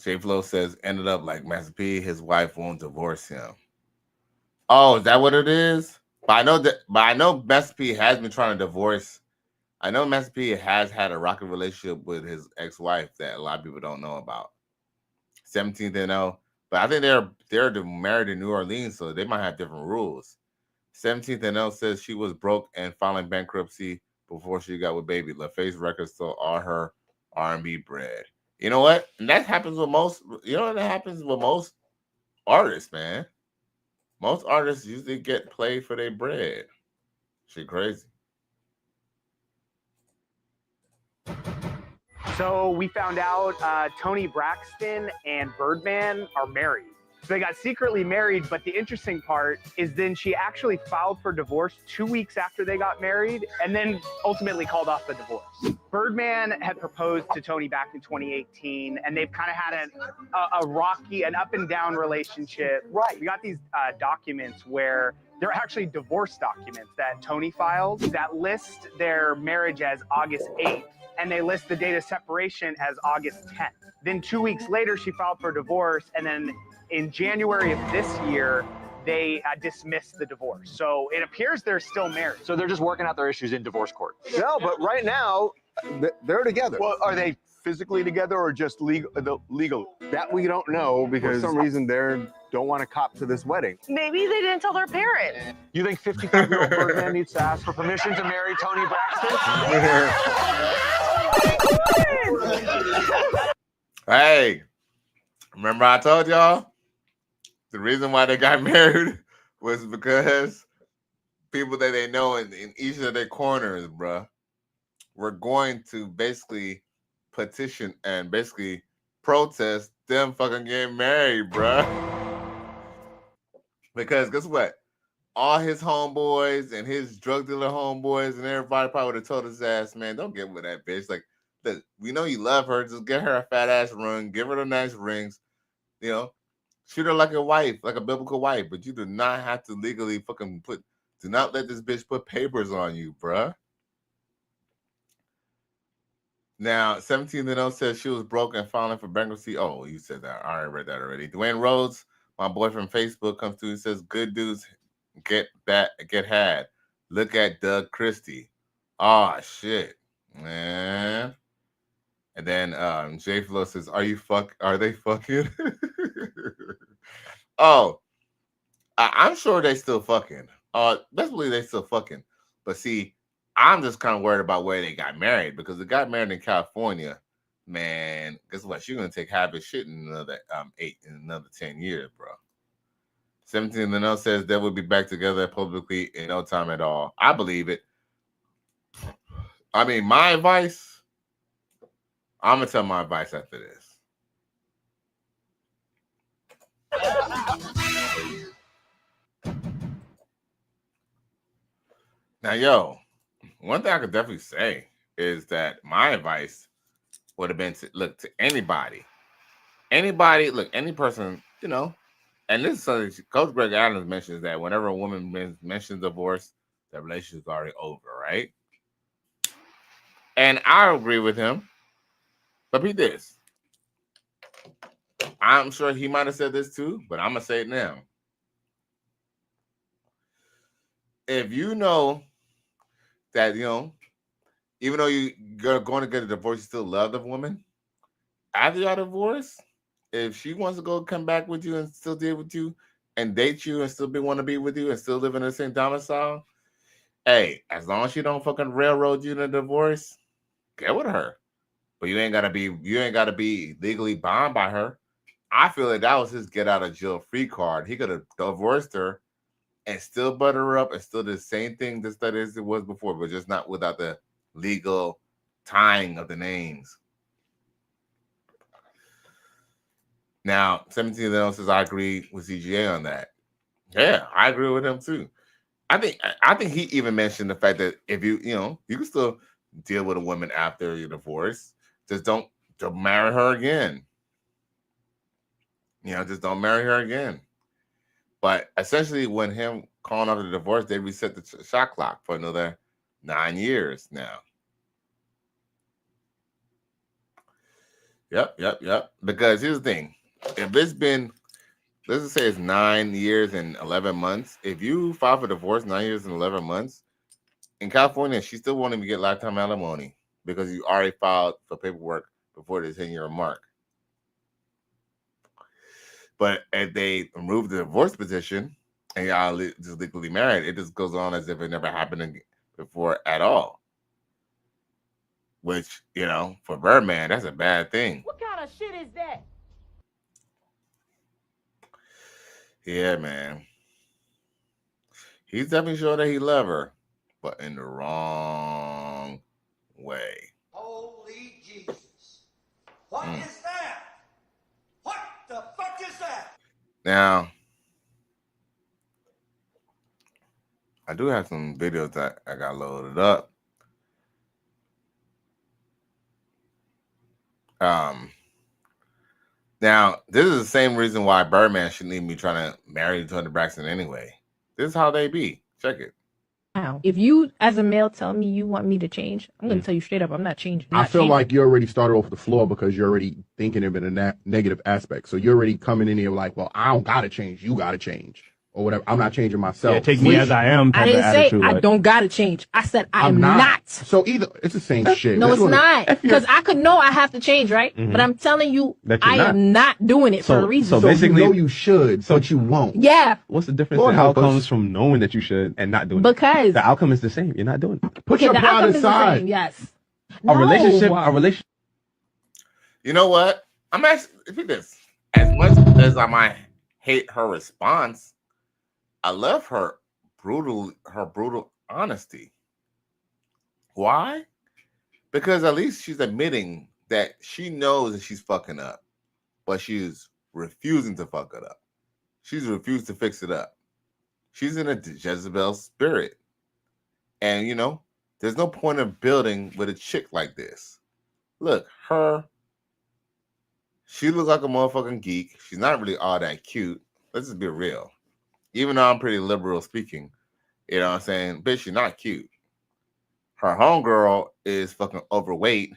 J Flo says, ended up like Master P, his wife won't divorce him. Oh, is that what it is? But I know Master P has been trying to divorce. I know Master P has had a rocky relationship with his ex-wife that a lot of people don't know about. 17th and 0. But I think they're married in New Orleans, so they might have different rules. 17th and 0 says she was broke and filing bankruptcy before she got with Baby. LaFace Records stole all her R&B bread. You know what? And that happens with most. You know what that happens with most artists, man. Most artists usually get played for their bread. Shit crazy. So we found out Toni Braxton and Birdman are married. So they got secretly married, but the interesting part is then she actually filed for divorce 2 weeks after they got married and then ultimately called off the divorce. Birdman had proposed to Toni back in 2018, and they've kind of had a rocky, an up and down relationship. Right. We got these documents where they're actually divorce documents that Toni filed that list their marriage as August 8th. And they list the date of separation as August 10th. Then 2 weeks later, she filed for divorce. And then in January of this year, they dismissed the divorce. So it appears they're still married. So they're just working out their issues in divorce court. No, but right now, they're together. Well, are they physically together or just legal? That we don't know because for some reason they don't want to cop to this wedding. Maybe they didn't tell their parents. You think 55-year-old Birdman needs to ask for permission to marry Toni Braxton? Hey, remember I told y'all the reason why they got married was because people that they know in each of their corners, bruh, were going to basically petition and basically protest them fucking getting married, bruh. Because guess what? All his homeboys and his drug dealer homeboys and everybody probably would have told his ass, man, don't get with that bitch. Like, look, we know you love her. Just get her a fat ass ring. Give her the nice rings. You know, treat her like a wife, like a biblical wife. But you do not have to legally fucking do not let this bitch put papers on you, bruh. Now, 17-0 says she was broke and filing for bankruptcy. Oh, you said that. I already read that already. Dwayne Rhodes, my boy from Facebook, comes through and says, good dudes get had. Look at Doug Christie. Oh, shit, man. And then J Flo says, are they fucking? Oh, I'm sure they still fucking. Let's believe they still fucking. But see, I'm just kind of worried about where they got married because they got married in California. Man, guess what? She's gonna take half his shit in another 10 years, bro. 17-0 says they will be back together publicly in no time at all. I believe it. I mean, my advice. I'm gonna tell my advice after this. Now, yo, one thing I could definitely say is that my advice would have been to look to anybody, look, any person, you know, and this is something Coach Greg Adams mentions that whenever a woman mentions divorce, the relationship is already over, right? And I agree with him. But be this. I'm sure he might have said this too, but I'm going to say it now. If you know that, you know, even though you're going to get a divorce, you still love the woman, after y'all divorce, if she wants to come back with you and still deal with you and date you and still want to be with you and still live in the same domicile, hey, as long as she don't fucking railroad you in a divorce, get with her. But you ain't gotta be legally bound by her. I feel like that was his get out of jail free card. He could have divorced her and still butter her up and still the same thing that it was before, but just not without the legal tying of the names. Now, 17 says I agree with CGA on that. Yeah, I agree with him too. I think he even mentioned the fact that if you can still deal with a woman after your divorce, just don't marry her again. Just don't marry her again. But essentially, when him calling off the divorce, they reset the shot clock for another 9 years now. Yep. Because here's the thing. If it's been, let's just say it's 9 years and 11 months. If you file for divorce 9 years and 11 months, in California, she still won't even get lifetime alimony because you already filed for paperwork before the 10-year mark. But if they remove the divorce petition and y'all just legally married, it just goes on as if it never happened before at all. Which, for Birdman, that's a bad thing. What kind of shit is that? Yeah, man. He's definitely showing that he love her, but in the wrong way. Holy Jesus. What is that? What the fuck is that? Now, I do have some videos that I got loaded up. Now, this is the same reason why Birdman shouldn't even be trying to marry Toni Braxton anyway. This is how they be. Check it. Now, if you, as a male, tell me you want me to change, I'm going to tell you straight up, I'm not changing. I feel like you already started off the floor because you're already thinking of it in a negative aspect. So you're already coming in here like, well, I don't got to change. You got to change. Or whatever. I'm not changing myself. Yeah, take me as I am. I didn't say I don't got to change. I said I am not. So either, it's the same shit. No, it's not. Because I could know I have to change, right? Mhm. But I'm telling you, That you're I not. am not doing it for a reason. So basically, you know you should, but you won't. Yeah. What's the difference Lord in help us. outcomes from knowing that you should and not doing Because it? The outcome is the same. You're not doing it. Put your the pride outcome is the aside. same, yes. A relationship. You know what? I'm actually, look at this. As much as I might hate her response, I love her brutal honesty. Why? Because at least she's admitting that she knows that she's fucking up, but she's refusing to fuck it up. She's refused to fix it up. She's in a Jezebel spirit. And, you know, there's no point of building with a chick like this. Look, she looks like a motherfucking geek. She's not really all that cute. Let's just be real. Even though I'm pretty liberal speaking, you know what I'm saying? Bitch, she's not cute. Her homegirl is fucking overweight,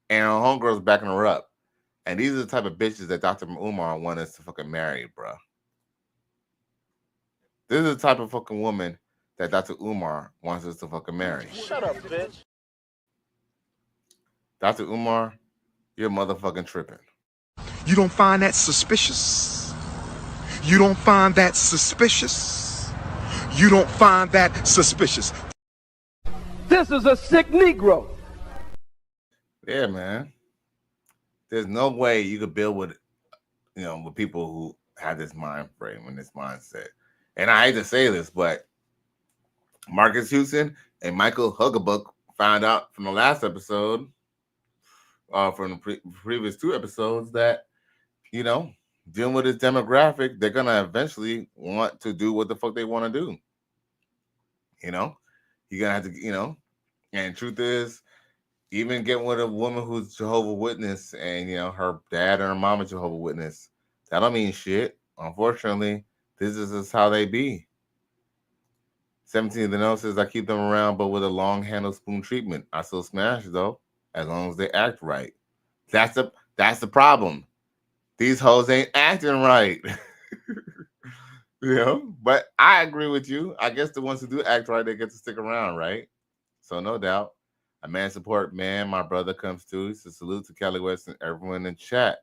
and her homegirl's backing her up. And these are the type of bitches that Dr. Umar wants us to fucking marry, bro. This is the type of fucking woman that Dr. Umar wants us to fucking marry. Shut up, bitch. Dr. Umar, you're motherfucking tripping. You don't find that suspicious? You don't find that suspicious? You don't find that suspicious? This is a sick Negro. Yeah, man. There's no way you could build with, you know, with people who have this mind frame and this mindset. And I hate to say this, but Marcus Houston and Michael Hugabuck found out from the last episode, from the previous two episodes, that, you know, dealing with this demographic, they're gonna eventually want to do what the fuck they want to do. You know, you're gonna have to, you know, and truth is, even getting with a woman who's Jehovah's Witness and, you know, her dad and her mom is Jehovah's Witness, that don't mean shit. Unfortunately, this is just how they be. 17 of the note says, I keep them around, but with a long handle spoon treatment. I still smash though, as long as they act right. That's the problem. These hoes ain't acting right. You know, but I agree with you. I guess the ones who do act right, they get to stick around, right? So no doubt. A man support man, my brother comes through. So salute to Kelly West and everyone in chat.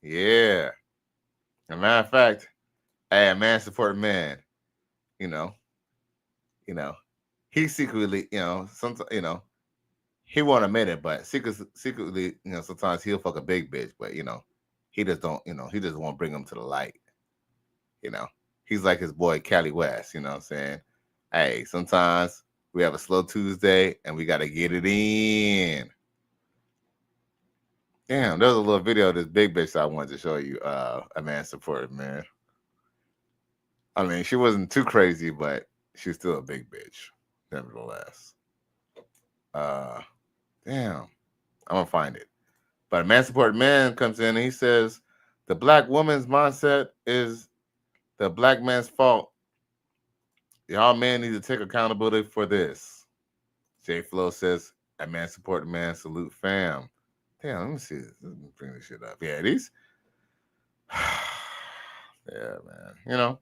Yeah. As a matter of fact, hey, a man support man. You know, he secretly, you know, sometimes, you know, he won't admit it, but secretly, you know, sometimes he'll fuck a big bitch, but you know, he just don't, you know, he just won't bring him to the light. You know, he's like his boy Cali West, you know what I'm saying? Hey, sometimes we have a slow Tuesday and we got to get it in. Damn, there's a little video of this big bitch I wanted to show you. A man supported, man. I mean, she wasn't too crazy, but she's still a big bitch, nevertheless. Damn, I'm going to find it. But a man supported man comes in and he says, the black woman's mindset is the black man's fault. Y'all men need to take accountability for this. J Flo says, a man supported man, salute fam. Damn, let me see this. Let me bring this shit up. Yeah, these. Yeah, man. You know,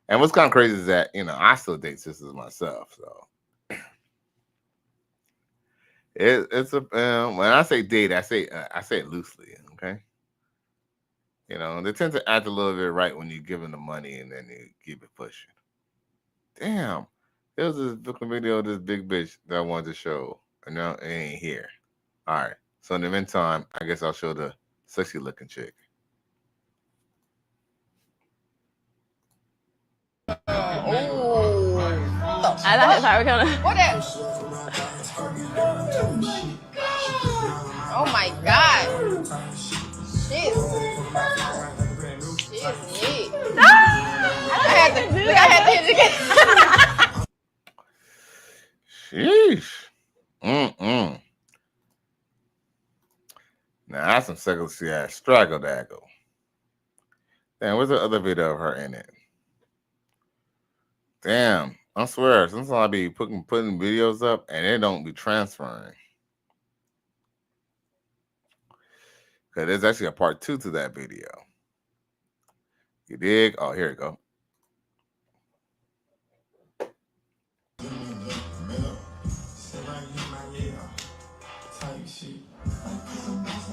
and what's kind of crazy is that, you know, I still date sisters myself. So it's a when I say date, I say it loosely. Okay, you know, they tend to act a little bit right when you give them the money and then you keep it pushing. Damn, there was this fucking video of this big bitch that I wanted to show, and now it ain't here. All right, so in the meantime, I guess I'll show the sexy looking chick. I thought his heart was gonna. What that? Oh my god. Shit. Shit. I had to hit it again. Sheesh. Mm-mm. Now that's some sexy ass struggle daggle. Damn, where's the other video of her in it? Damn, I swear, sometimes I be putting videos up and it don't be transferring. Cause there's actually a part 2 to that video. You dig? Oh, here we go.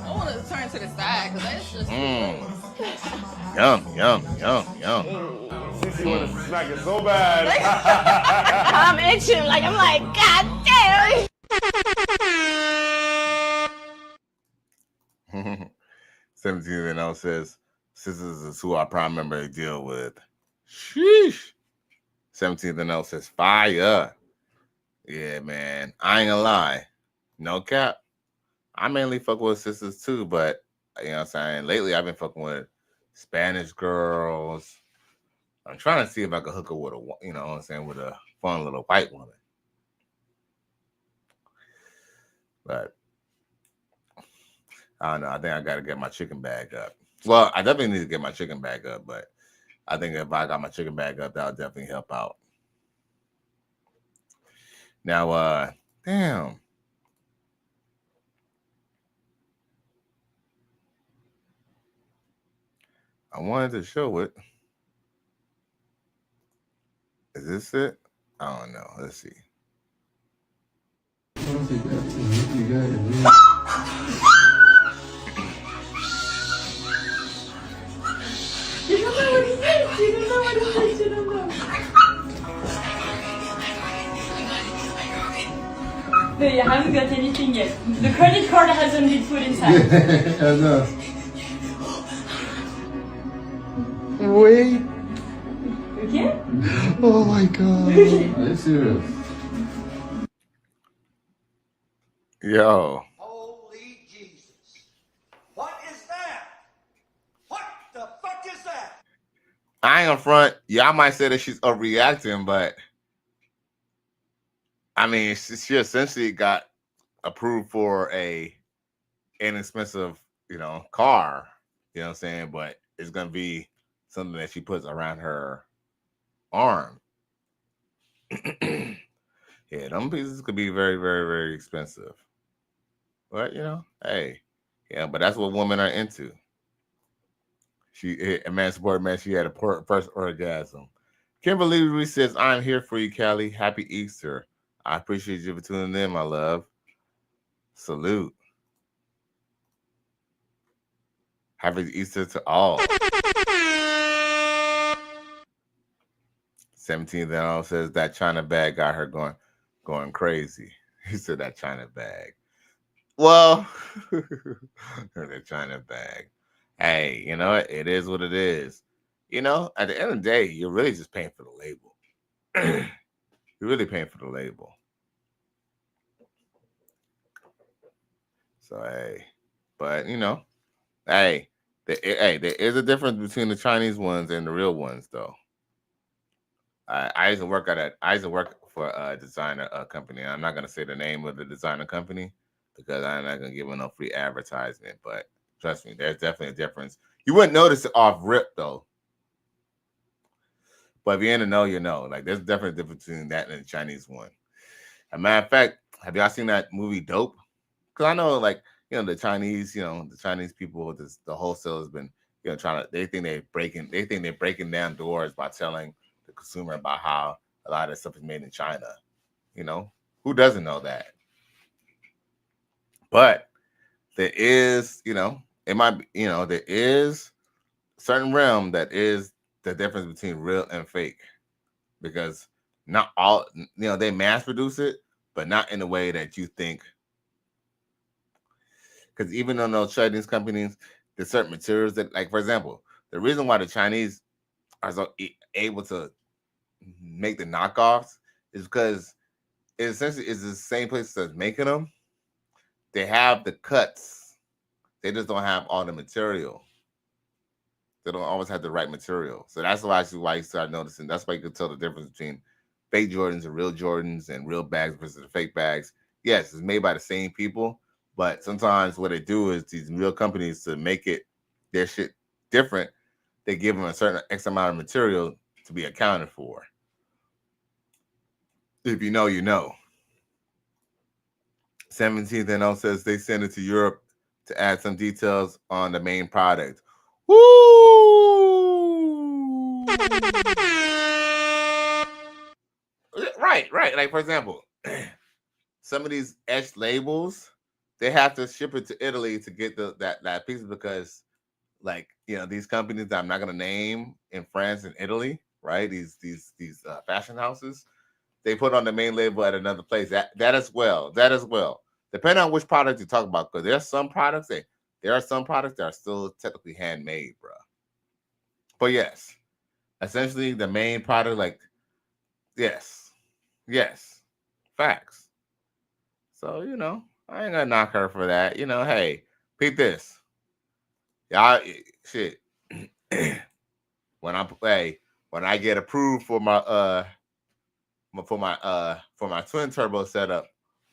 I want to turn to the side because that's just. Yum. Cece want to smack it so bad. I'm itching. Like, I'm like, God damn. 17 and 0 says, "Sisters is who I primarily deal with." Sheesh. 17 and 0 says, "Fire." Yeah, man. I ain't gonna lie. No cap. I mainly fuck with sisters too, but you know what I'm saying? Lately I've been fucking with Spanish girls. I'm trying to see if I can hook up with you know what I'm saying, with a fun little white woman. But I don't know. I think I got to get my chicken bag up. Well, I definitely need to get my chicken bag up, but I think if I got my chicken bag up, that'll definitely help out. Now, damn. I wanted to show it. Is this it? I don't know. Let's see. You don't know what he said. You don't know what he said. You don't know. But you haven't got anything yet. The credit card hasn't been put inside. I know. Wait. Okay? Oh my god. Are you serious? Yo. Holy Jesus. What is that? What the fuck is that? I ain't gonna front. Y'all might say that she's overreacting, but I mean, she essentially got approved for a inexpensive, you know, car. You know what I'm saying? But it's gonna be something that she puts around her arm. Yeah, them pieces could be very, very, very expensive. But you know, hey, yeah, but that's what women are into. A man support man. She had a first orgasm. Kimberly Ruiz says, "I'm here for you, Callie. Happy Easter. I appreciate you for tuning in, my love. Salute. Happy Easter to all." 17 then says that China bag got her going crazy. He said that China bag. Well, that China bag. Hey, you know, it is what it is. You know, at the end of the day, you're really just paying for the label. You're really paying for the label. So, hey, but you know, hey, there is a difference between the Chinese ones and the real ones, though. I used to work for a designer company. I'm not gonna say the name of the designer company because I'm not gonna give them no free advertisement. But trust me, there's definitely a difference. You wouldn't notice it off rip though. But if you're in the know, you know. Like there's definitely a difference between that and the Chinese one. As a matter of fact, have y'all seen that movie Dope? Because I know, like, you know, the Chinese people, the wholesale has been, you know, they think they're breaking down doors by telling the consumer about how a lot of stuff is made in China. You know, who doesn't know that? But there is, you know, it might be, you know, there is a certain realm that is the difference between real and fake, because not all, you know, they mass produce it, but not in a way that you think. Because even on those Chinese companies, there's certain materials that, like, for example, the reason why the Chinese are so able to make the knockoffs is because it essentially is the same place that's making them. They have the cuts. They just don't have all the material. They don't always have the right material. So that's why you start noticing. That's why you can tell the difference between fake Jordans and real Jordans and real bags versus the fake bags. Yes, it's made by the same people, but sometimes what they do is these real companies, to make it their shit different, they give them a certain X amount of material to be accounted for. If you know, you know. 17th and L says they send it to Europe to add some details on the main product. Woo! Right. Like, for example, some of these etched labels, they have to ship it to Italy to get that piece, because, like, you know, these companies that I'm not gonna name in France and Italy, right? These fashion houses, they put on the main label at another place. That as well. Depending on which product you talk about, because there are some products that are still technically handmade, bro. But yes, essentially the main product, like, yes, facts. So, you know, I ain't gonna knock her for that. You know, hey, peep this. Y'all, shit. when I get approved for my twin turbo setup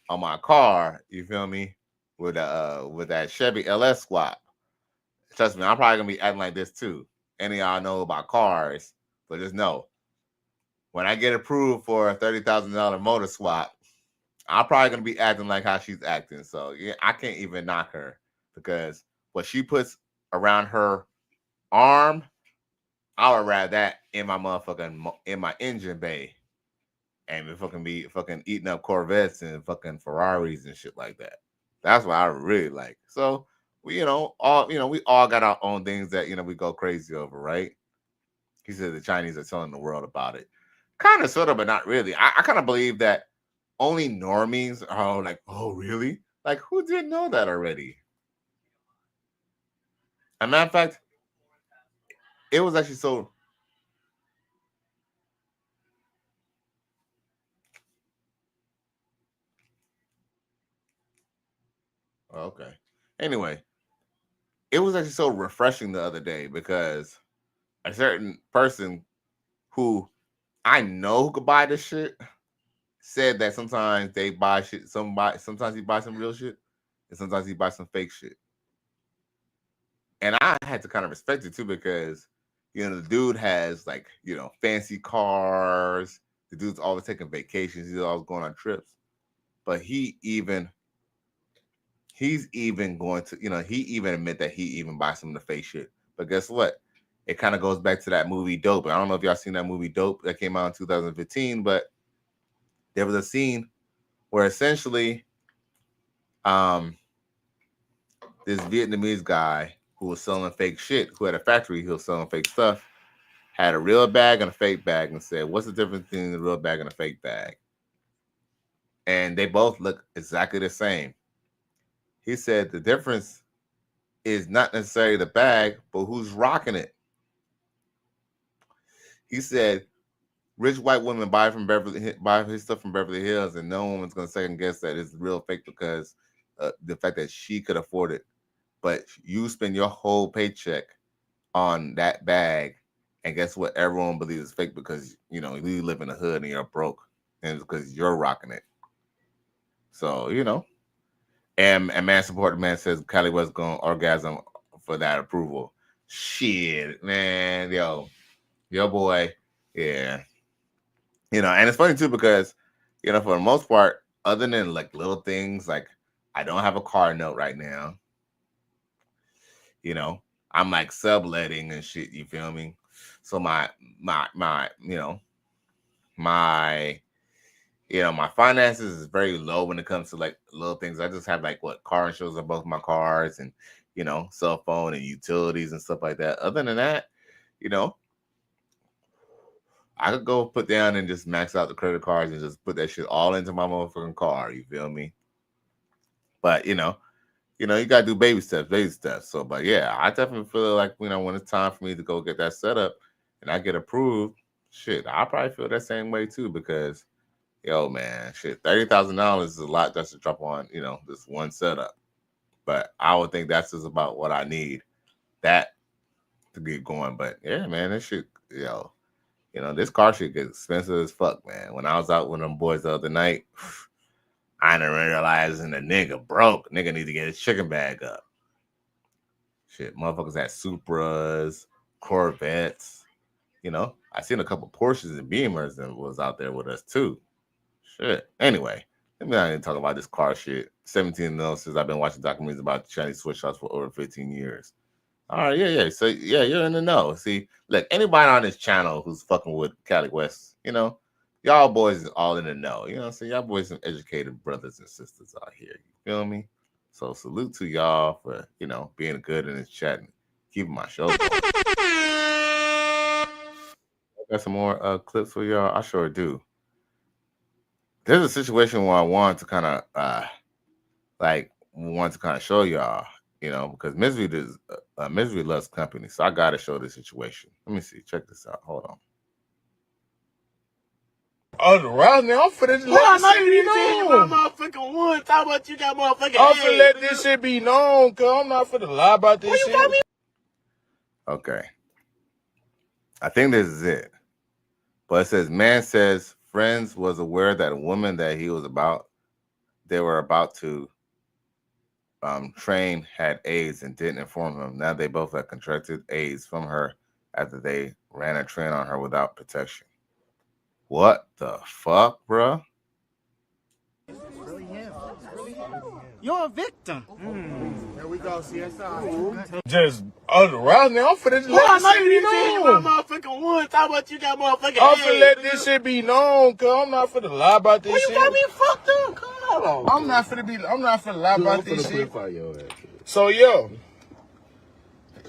on my car, you feel me? With that Chevy LS swap. Trust me, I'm probably gonna be acting like this too. Any of y'all know about cars, but just know, when I get approved for a $30,000 motor swap, I'm probably gonna be acting like how she's acting. So yeah, I can't even knock her, because what she puts around her arm, I would rather that in my engine bay, and be fucking eating up Corvettes and fucking Ferraris and shit like that. That's what I really like. So we all got our own things that we go crazy over, right? He said the Chinese are telling the world about it. Kind of, sort of, but not really. I kind of believe that only normies are like, oh, really? Like, who didn't know that already? As a matter of fact, it was actually so. Oh, okay. Anyway, it was actually so refreshing the other day, because a certain person who I know who could buy this shit said that sometimes they buy shit. Sometimes he buys some real shit, and sometimes he buys some fake shit. And I had to kind of respect it too, because the dude has, like, fancy cars. The dude's always taking vacations. He's always going on trips. But he's even going to, he even admit that he even buys some of the fake shit. But guess what? It kind of goes back to that movie Dope. I don't know if y'all seen that movie Dope that came out in 2015, but there was a scene where essentially this Vietnamese guy who was selling fake shit, who had a factory, he was selling fake stuff, had a real bag and a fake bag, and said, what's the difference between the real bag and a fake bag? And they both look exactly the same. He said the difference is not necessarily the bag, but who's rocking it. He said rich white women buy his stuff from Beverly Hills, and no one's gonna second guess that it's real fake, because the fact that she could afford it. But you spend your whole paycheck on that bag, and guess what? Everyone believes it's fake, because you live in the hood and you're broke, and it's because you're rocking it. So and man support man says Kali West going orgasm for that approval. Shit, man, yo boy, yeah. And it's funny too, because for the most part, other than like little things, like I don't have a car note right now. I'm like subletting and shit, you feel me? So my finances is very low when it comes to like little things. I just have like car insurance on both my cars, and cell phone and utilities and stuff like that. Other than that, I could go put down and just max out the credit cards and just put that shit all into my motherfucking car. You feel me? But you gotta do baby steps. So, but yeah, I definitely feel like when it's time for me to go get that set up and I get approved, shit, I probably feel that same way too because, yo, man, shit, $30,000 is a lot just to drop on, this one setup. But I would think that's just about what I need that to get going. But yeah, man, this shit, this car shit gets expensive as fuck, man. When I was out with them boys the other night, I didn't realize the nigga broke. Nigga need to get his chicken bag up. Shit, motherfuckers had Supras, Corvettes. I seen a couple Porsches and Beamers and was out there with us too. Shit. Anyway, let me not even talk about this car shit. 17 months since I've been watching documentaries about Chinese switch shops for over 15 years. All right, yeah. So yeah, you're in the know. See, look, anybody on this channel who's fucking with Cali West, y'all boys is all in the know. So y'all boys some educated brothers and sisters out here. You feel me? So salute to y'all for, being good in this chat and keeping my show going. I got some more clips for y'all. I sure do. There's a situation where I want to kind of show y'all, because misery loves company. So I gotta show this situation. Let me see. Check this out. Hold on. Right now, I'm finna let this shit be known. Motherfucking one. Talk about you got motherfucking. I'm finna let this shit be known, cause I'm not finna lie about this shit. Okay. I think this is it. But it says, man says friends was aware that a woman that they were about to train had AIDS and didn't inform him. Now they both had contracted AIDS from her after they ran a train on her without protection. What the fuck, bro? You're a victim. There we go, CSI. Just right now, I'm finna let this shit be known. Motherfucking one. Talk about you got motherfucking. I'm finna let this shit be known, cause I'm not finna lie about this shit. You got me fucked up. Come on. I'm not finna lie about this shit. So yo,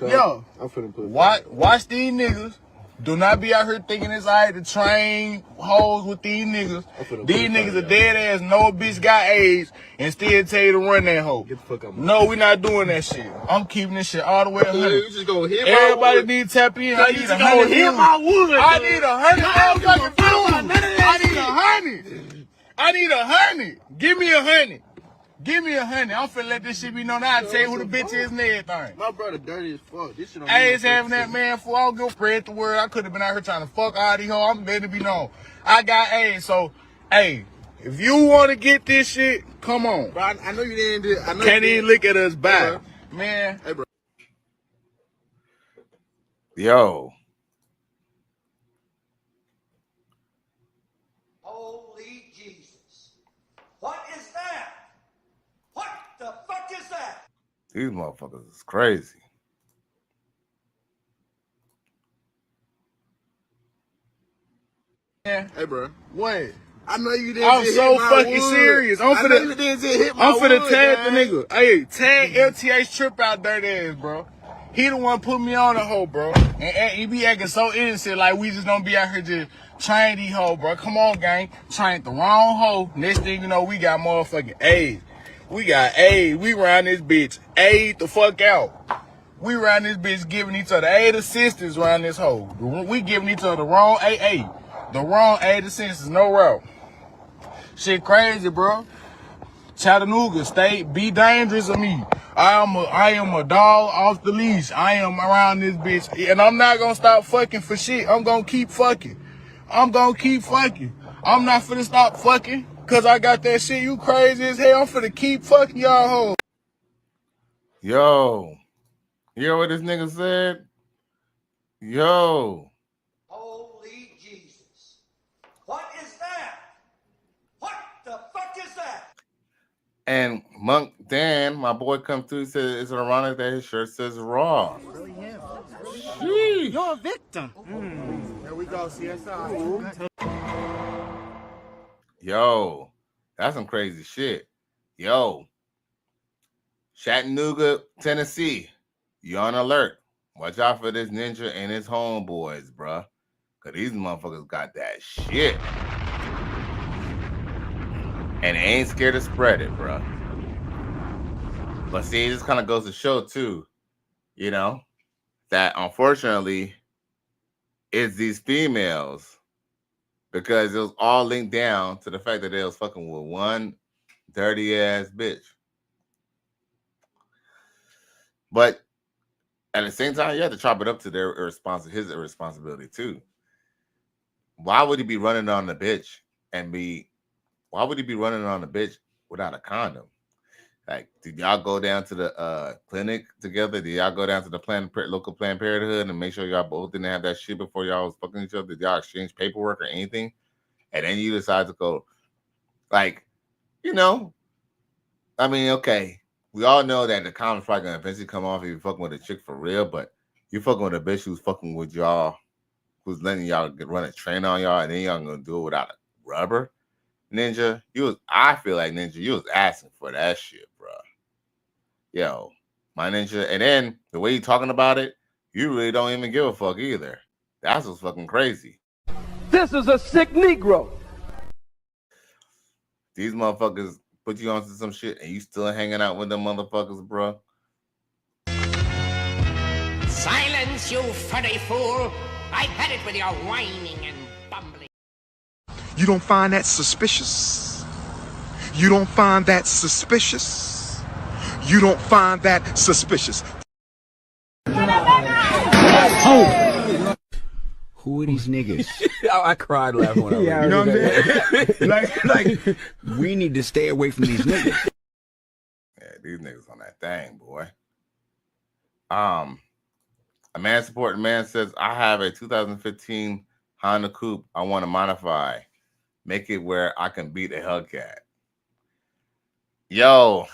I'm finna put watch these niggas. Do not be out here thinking it's alright to train hoes with these niggas. These niggas are dead ass, know a bitch got AIDS, and still tell you to run that hoe. Get the fuck up. No, we not doing that shit. I'm keeping this shit all the way 100. You just gonna hit everybody my need to tap in. I need 100 views. I need 100 motherfucking views. I need 100. Give me 100. Give me 100. I'm finna let this shit be known. I'll tell you who the bitch is and everything. My brother dirty as fuck. This shit. I ain't having that man for. I'll go spread the word. I could have been out here trying to fuck all these hoes. I'm ready to be known. I got AIDS. So, hey, if you want to get this shit, come on. Bro, I know you didn't do it. I know Can't even look at us back. Hey, man. Hey, bro. Yo. Holy Jesus. What is that? What the fuck is that? These motherfuckers is crazy. Yeah. Hey, bro. What? I know you didn't. I'm so fucking serious. I'm finna tag the nigga. Hey, tag LTH Trip out dirty ass, bro. He the one put me on the hoe, bro. And he be acting so innocent, like we just don't be out here just train these hoes, bro. Come on, gang. Train the wrong hoe. Next thing you know, we got motherfucking AIDS. We got AIDS. We round this bitch. AIDS the fuck out. We round this bitch giving each other AIDS assistance round this hoe. We giving each other the wrong AA. The wrong AIDS assistance, no route. Shit crazy, bro. Chattanooga, be dangerous of me. I am a dog off the leash. I am around this bitch. And I'm not gonna stop fucking for shit. I'm gonna keep fucking. I'm not finna stop fucking. Cause I got that shit. You crazy as hell. I'm finna keep fucking y'all hoes. Yo. You hear what this nigga said? Yo. Holy Jesus. What is that? What the fuck is that? And Monk Dan, my boy, come through. He says it's ironic that his shirt says Raw. You're a victim. There we go, CSI. Yo, that's some crazy shit. Yo, Chattanooga, Tennessee, you on alert. Watch out for this ninja and his homeboys, bruh. Because these motherfuckers got that shit. And they ain't scared to spread it, bruh. But see, this kind of goes to show, too, that unfortunately, is these females, because it was all linked down to the fact that they was fucking with one dirty ass bitch. But at the same time, you have to chop it up to his irresponsibility too. Why would he be running on the bitch why would he be running on the bitch without a condom? Like, did y'all go down to the clinic together? Did y'all go down to the local Planned Parenthood and make sure y'all both didn't have that shit before y'all was fucking each other? Did y'all exchange paperwork or anything? And then you decide to go, like, you know, I mean, okay, we all know that the condom's probably gonna eventually come off if you're fucking with a chick for real, but you fucking with a bitch who's fucking with y'all, who's letting y'all run a train on y'all, and then y'all gonna do it without a rubber. Ninja, I feel like Ninja, you was asking for that shit, bro. Yo, my Ninja, and then the way you talking about it, you really don't even give a fuck either. That's what's fucking crazy. This is a sick Negro. These motherfuckers put you onto some shit and you still hanging out with them motherfuckers, bro. Silence, you furry fool. I've had it with your whining and bumbling. You don't find that suspicious? You don't find that suspicious? You don't find that suspicious? Oh. Who are these niggas? I cried laughing when I read it. You know what I'm saying? like, we need to stay away from these niggas. Yeah, these niggas on that thing, boy. A man supporting man says, I have a 2015 Honda Coupe I want to modify. Make it where I can beat a Hellcat. Yo,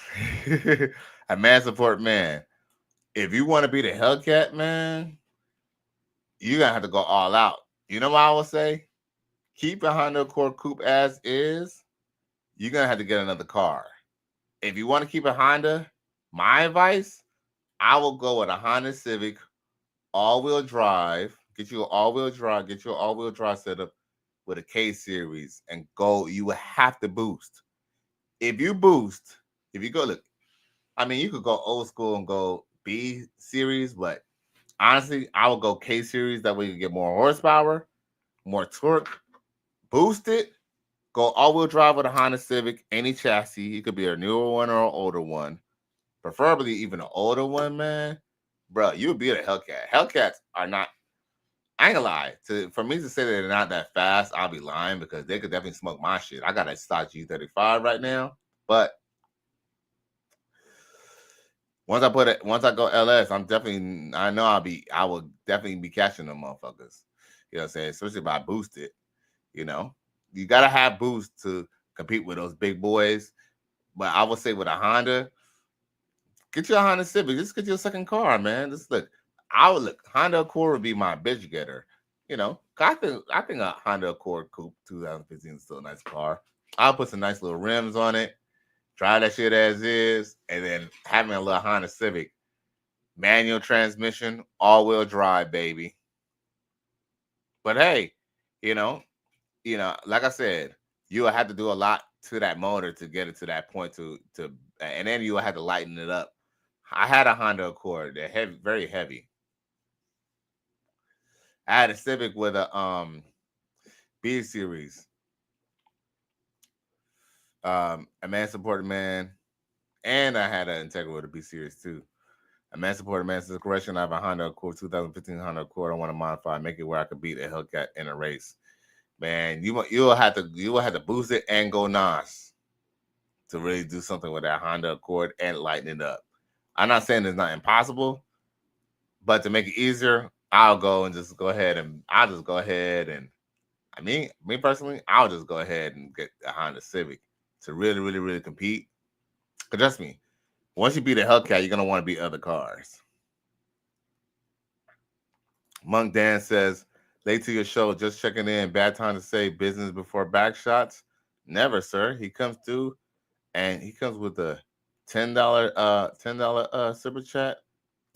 a man support man. If you want to beat a Hellcat, man, you're going to have to go all out. You know what I would say? Keep a Honda Accord Coupe as is. You're going to have to get another car. If you want to keep a Honda, my advice, I will go with a Honda Civic all-wheel drive. Get you an all-wheel drive setup with a K series and go. You will have to boost. If you go, look, I mean, you could go old school and go B series, but honestly, I would go K series. That way you get more horsepower, more torque, boost it, go all-wheel drive with a Honda Civic, any chassis. It could be a newer one or an older one, preferably even an older one, man. Bro, you would beat a Hellcat. Hellcats are not, I ain't gonna lie. For me to say that they're not that fast, I'll be lying because they could definitely smoke my shit. I got a stock G35 right now, but once I go LS, I will definitely be catching them motherfuckers. You know what I'm saying? Especially if I boost it. You know, you gotta have boost to compete with those big boys. But I would say with a Honda, get you a Honda Civic. Just get you a second car, man. Just look. Honda Accord would be my bitch getter. You know, I think a Honda Accord Coupe 2015 is still a nice car. I'll put some nice little rims on it, drive that shit as is, and then having a little Honda Civic, manual transmission, all-wheel drive, baby. But hey, you know, like I said, you will have to do a lot to that motor to get it to that point and then you will have to lighten it up. I had a Honda Accord, they're heavy, very heavy. I had a Civic with a B series. A man supported man, and I had an Integra with a B series too. A man supported man says, correction, I have a Honda Accord, 2015 Honda Accord. I want to modify, make it where I could beat a Hellcat in a race. Man, you will have to boost it and go NOS to really do something with that Honda Accord and lighten it up. I'm not saying it's not impossible, but to make it easier, I'll just go ahead and me personally, I'll just go ahead and get a Honda Civic to really, really, really compete. Because trust me, once you beat a Hellcat, you're going to want to beat other cars. Monk Dan says, late to your show, just checking in. Bad time to say business before back shots. Never, sir. He comes through and he comes with a $10 super chat.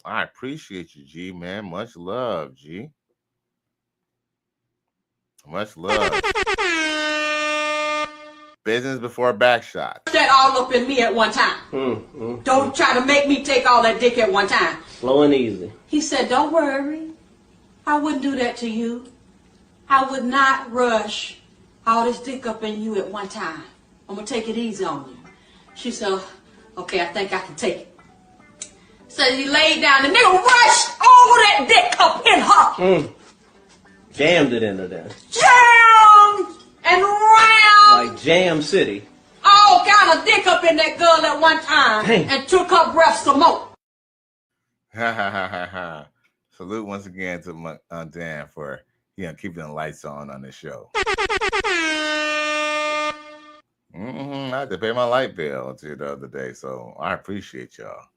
I appreciate you, G, man. Much love, G. Much love. Business before back shot. That all up in me at one time. Don't try to make me take all that dick at one time. Slow and easy. He said, don't worry. I wouldn't do that to you. I would not rush all this dick up in you at one time. I'm gonna take it easy on you. She said, okay, I think I can take it. So he laid down, the nigga rushed over that dick up in her. Jammed it into there. Jam and round. Like Jam City. All kind of dick up in that girl at one time. Dang. And took her breath some more. Ha ha ha ha ha. Salute once again to Dan for keeping the lights on this show. I had to pay my light bill the other day, so I appreciate y'all.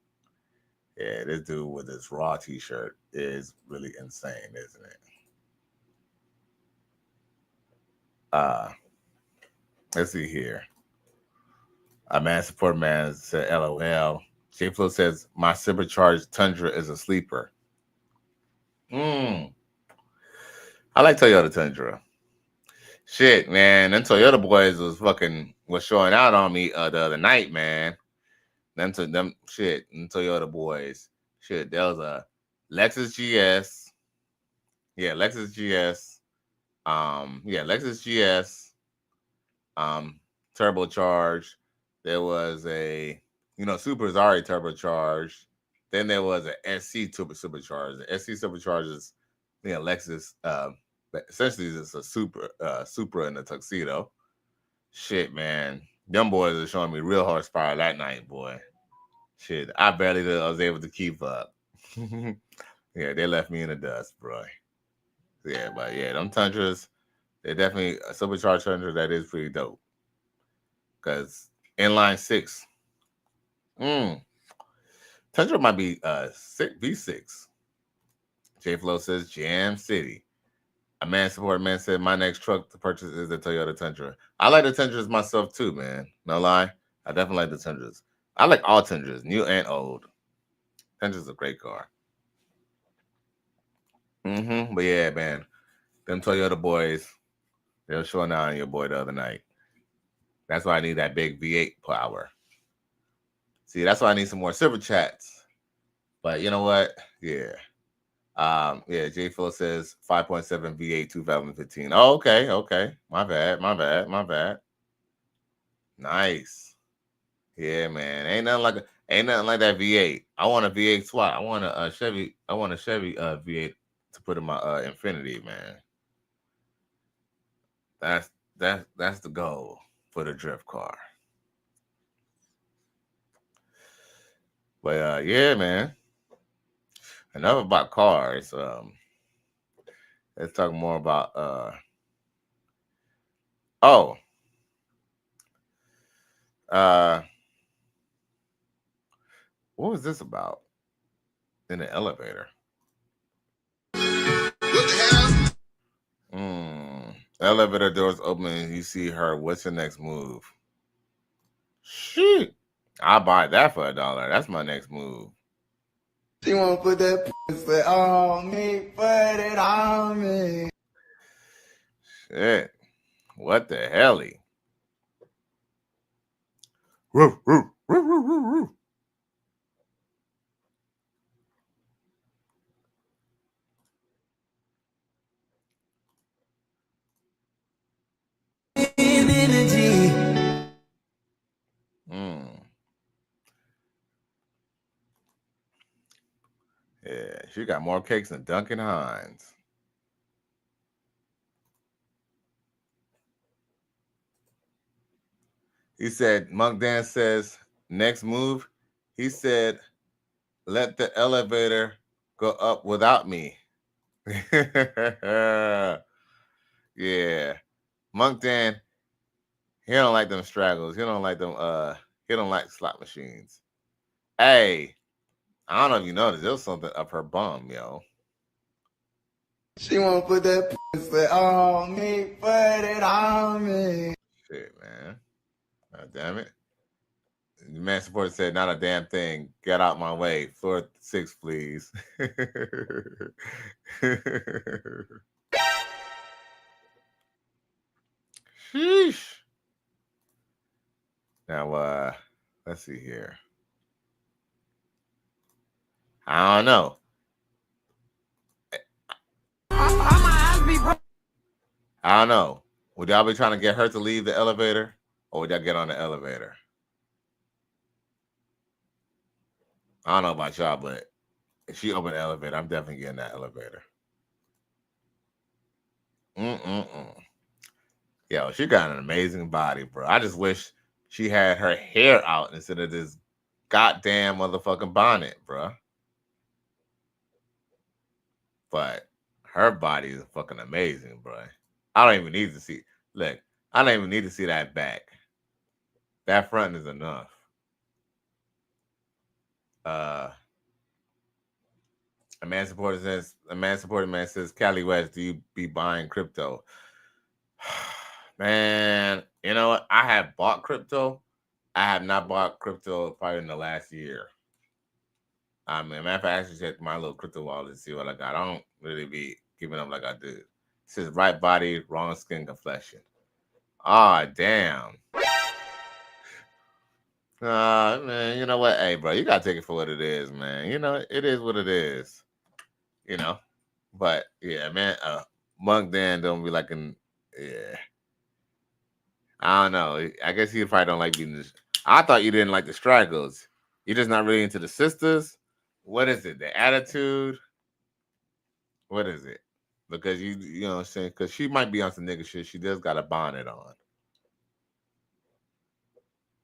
Yeah, this dude with this Raw t-shirt is really insane, isn't it? Let's see here. A man support man said LOL. J Flo says my supercharged Tundra is a sleeper. I like Toyota Tundra. Shit, man. Them Toyota boys was showing out on me the other night, man. Them Toyota boys. Shit, there was a Lexus GS. Yeah, Lexus GS. Lexus GS. Turbocharged. There was a, Super is already turbocharged. Then there was an SC supercharged. The SC supercharged is, Lexus. Essentially, it's a Supra in a tuxedo. Shit, man. Them boys are showing me real horsepower that night, boy. Shit, I barely was able to keep up. Yeah, they left me in the dust, bro. Yeah, but yeah, them Tundras, they're definitely a supercharged Tundra that is pretty dope. Because inline 6, Tundra might be V6. J Flo says Jam City. A man said my next truck to purchase is the Toyota Tundra. I like the Tundras myself too, man. No lie. I definitely like the Tundras. I like all Tundras, new and old. Tundra's a great car. But yeah, man. Them Toyota boys, they were showing out on your boy the other night. That's why I need that big V8 power. See, that's why I need some more silver chats. But you know what? Yeah. J Phil says 5.7 V8 2015. Oh, okay. My bad. Nice. Yeah, man. Ain't nothing like that V8. I want a V8 swap. I want a Chevy V8 to put in my Infiniti, man. That's the goal for the drift car. But yeah, man. Enough about cars. Let's talk more about what was this about in the elevator? Elevator doors open and you see her. What's your next move? Shit. I'll buy that for $1. That's my next move. She wanna put that pussy on me, put it on me. Shit. What the helly? Roof, roof, roof, roof, roof, roof. Yeah, she got more cakes than Duncan Hines. He said, Monk Dan says, next move, he said, let the elevator go up without me. Yeah. Monk Dan, he don't like them straggles. He don't like them, he don't like slot machines. Hey, I don't know if you noticed, there was something up her bum, yo. She wanna put that pussy on me, put it on me. Shit, man. God damn it. The man support said, not a damn thing. Get out my way. Floor 6, please. Sheesh. Now, let's see here. I don't know. I don't know. Would y'all be trying to get her to leave the elevator, or would y'all get on the elevator? I don't know about y'all, but if she opened the elevator, I'm definitely getting that elevator. Yo, she got an amazing body, bro. I just wish she had her hair out instead of this goddamn motherfucking bonnet, bro. But her body is fucking amazing, bro. I don't even need to see. Look, I don't even need to see that back. That front is enough. A man supported man says, Cali West, do you be buying crypto? Man, you know what? I have bought crypto. I have not bought crypto probably in the last year. Matter of fact, I actually checked my little crypto wallet to see what I got. I don't really be giving up like I do. It says right body, wrong skin complexion. Ah, damn. Man, you know what? Hey, bro, you gotta take it for what it is, man. You know, it is what it is. You know, but yeah, man. Monk Dan don't be like yeah. I don't know. I guess he probably don't like being. I thought you didn't like the straggles. You're just not really into the sisters. What is it? The attitude? What is it? Because you know what I'm saying? Because she might be on some nigga shit. She does got a bonnet on.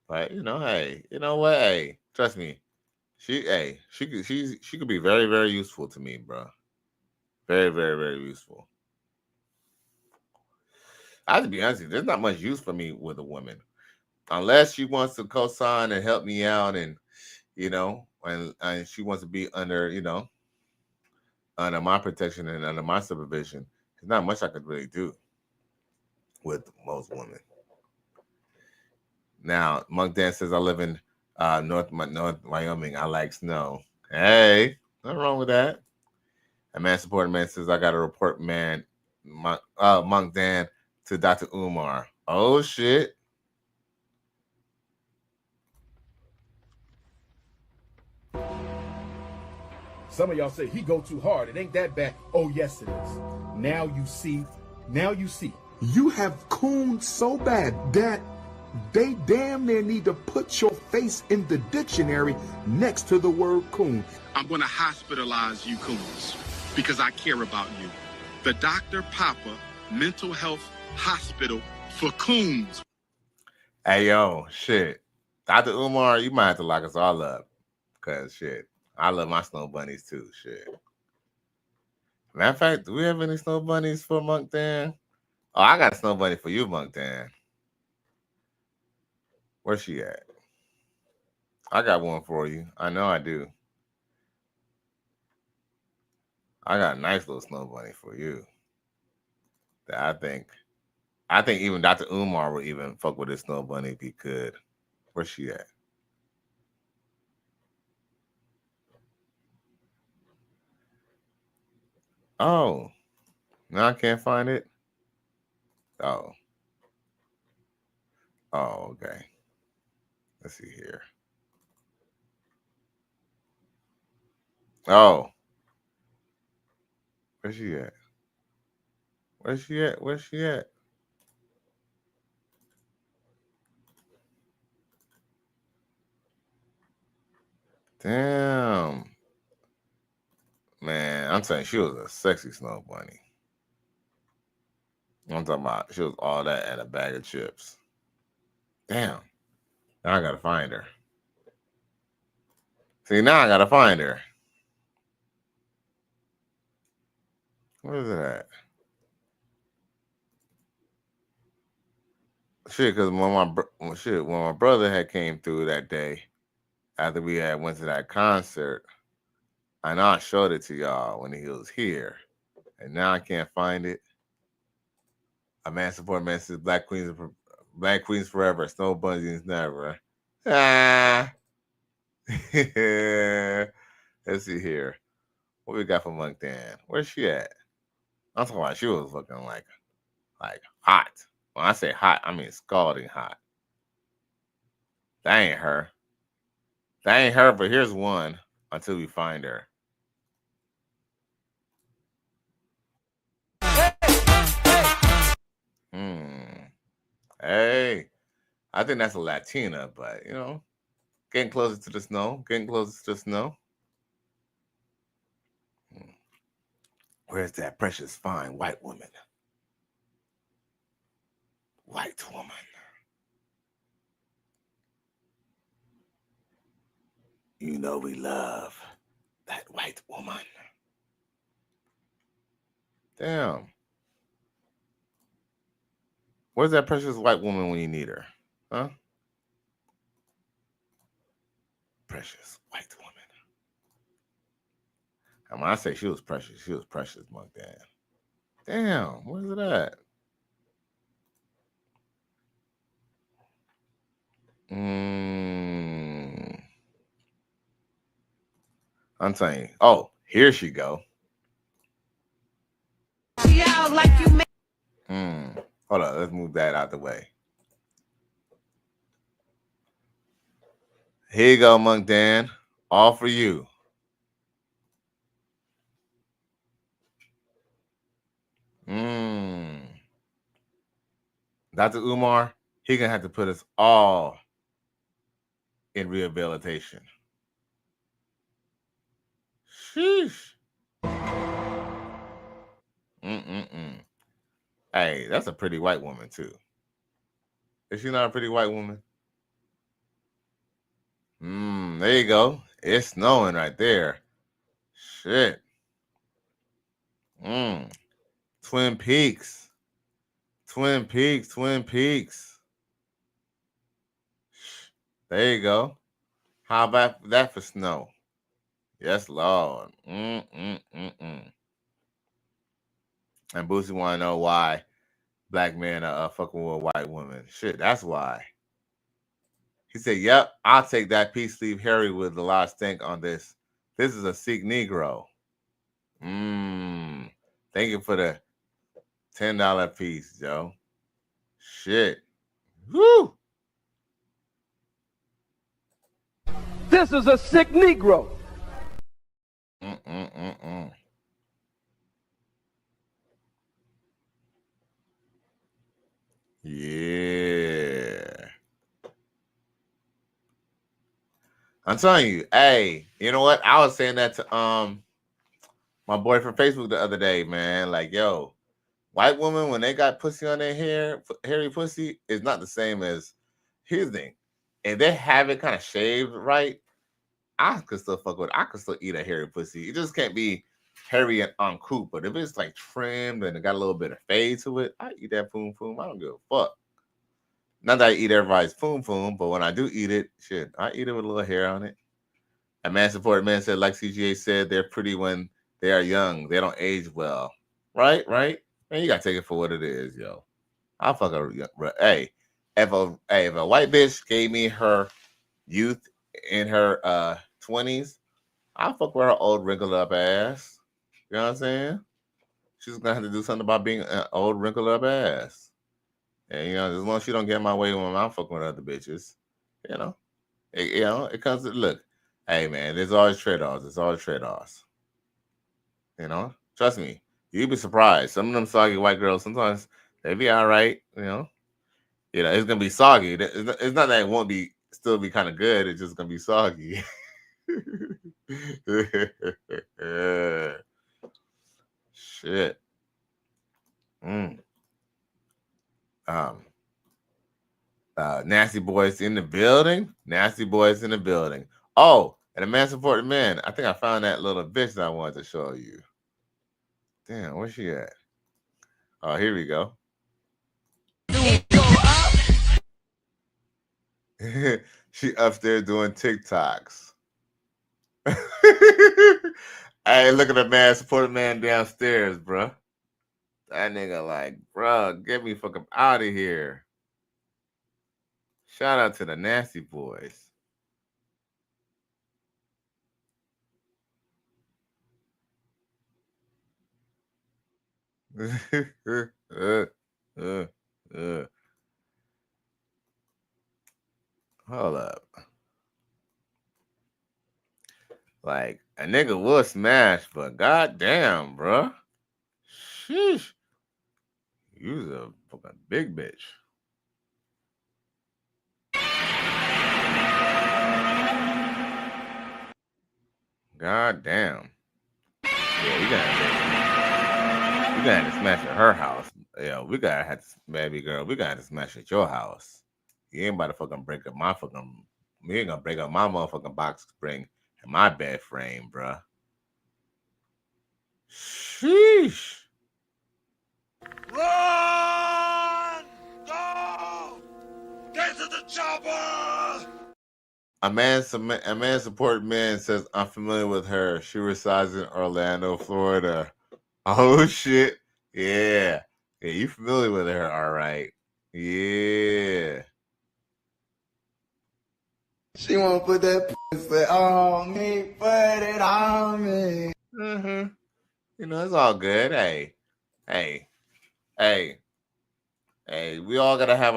But you know, hey, you know what? Hey, trust me. She could be very, very useful to me, bro. Very, very, very useful. I have to be honest with you, there's not much use for me with a woman. Unless she wants to co-sign and help me out and, you know, and she wants to be under, you know, under my protection and under my supervision. There's not much I could really do with most women. Now, Monk Dan says, I live in North Wyoming. I like snow. Hey, nothing wrong with that. A man supporting man says, I got to report Monk Dan to Dr. Umar. Oh, shit. Some of y'all say he go too hard. It ain't that bad. Oh, yes, it is. Now you see. You have cooned so bad that they damn near need to put your face in the dictionary next to the word coon. I'm going to hospitalize you coons because I care about you. The Dr. Papa Mental Health Hospital for coons. Hey, yo, shit. Dr. Umar, you might have to lock us all up. Because, shit, I love my snow bunnies, too. Shit. Matter of fact, do we have any snow bunnies for Monk Dan? Oh, I got a snow bunny for you, Monk Dan. Where's she at? I got one for you. I know I do. I got a nice little snow bunny for you. That I think even Dr. Umar would even fuck with this snow bunny if he could. Where's she at? Oh, now I can't find it. Oh, okay. Let's see here. Oh, where's she at? Where's she at? Where's she at? Damn. Man, I'm saying she was a sexy snow bunny. I'm talking about she was all that and a bag of chips. Damn. Now I gotta find her. See, now I gotta find her. Where is it at? Shit, because when my brother had came through that day, after we had went to that concert, I know I showed it to y'all when he was here, and now I can't find it. A man support man says Black Queens forever, snow bunnies never. Ah. Let's see here. What we got for Monk Dan? Where's she at? I'm talking about she was looking like hot. When I say hot, I mean scalding hot. That ain't her. That ain't her, but here's one until we find her. Hey, I think that's a Latina, but you know, getting closer to the snow. Getting closer to the snow. Where's that precious, fine white woman? White woman. You know we love that white woman. Damn. Where's that precious white woman when you need her? Huh? Precious white woman. And when I say she was precious, Monk Dan. Damn, where's it at? I'm telling you. Oh, here she go. Hold on, let's move that out the way. Here you go, Monk Dan. All for you. Dr. Umar, he gonna have to put us all in rehabilitation. Sheesh. Hey, that's a pretty white woman too. Is she not a pretty white woman? There you go. It's snowing right there. Shit. Twin Peaks. Twin Peaks. Twin Peaks. There you go. How about that for snow? Yes, Lord. And Boosie want to know why black men are fucking with a white woman. Shit, that's why. He said, yep, I'll take that peace sleeve Harry with a lot of stink on this. This is a Sikh Negro. Thank you for the $10 piece, Joe. Shit. Woo! This is a Sikh Negro. Yeah. I'm telling you, hey, you know what? I was saying that to my boy from Facebook the other day, man. Like, yo, white women, when they got pussy on their hair, hairy pussy, is not the same as, here's the thing. If they have it kind of shaved right, I could still fuck with it. I could still eat a hairy pussy. It just can't be hairy and uncouth. But if it's like trimmed and it got a little bit of fade to it, I eat that poom poom. I don't give a fuck. Not that I eat everybody's poom poom, but when I do eat it, shit, I eat it with a little hair on it. A man supported man said, like CGA said, they're pretty when they are young. They don't age well. Right? Man, you gotta take it for what it is, yo. I'll fuck a hey. If a white bitch gave me her youth in her 20s, I'll fuck with her old wrinkled up ass. You know what I'm saying? She's gonna have to do something about being an old wrinkled up ass. And you know, as long as she don't get in my way when I'm fucking with other bitches, you know, it comes to look. Hey man, there's always trade-offs. There's always trade-offs. You know, trust me, you'd be surprised. Some of them soggy white girls, sometimes they be all right. You know, it's gonna be soggy. It's not that it won't be still be kind of good. It's just gonna be soggy. Shit. Nasty boys in the building. Nasty boys in the building. Oh, and a man supported man. I think I found that little bitch that I wanted to show you. Damn, where's she at? Oh, here we go. She upstairs doing TikToks. Hey, look at the man supported man downstairs, bro. That nigga like, bro, get me fucking out of here. Shout out to the nasty boys. Hold up. Like, a nigga will smash, but goddamn, bro. Sheesh. You was a fucking big bitch. God damn. Yeah, you gotta have to smash at her house. Yeah, we gotta have to, baby girl. We gotta have to smash at your house. You ain't about to fucking break up my fucking. We ain't gonna break up my motherfucking box spring and my bed frame, bruh. Sheesh. Run! Go! Get to the chopper! A man supported man says, I'm familiar with her. She resides in Orlando, Florida. Oh shit. Yeah. Yeah, you familiar with her, all right. Yeah. She wanna put that pussy on me, put it on me. Mm-hmm. You know, it's all good. Hey. We all gotta have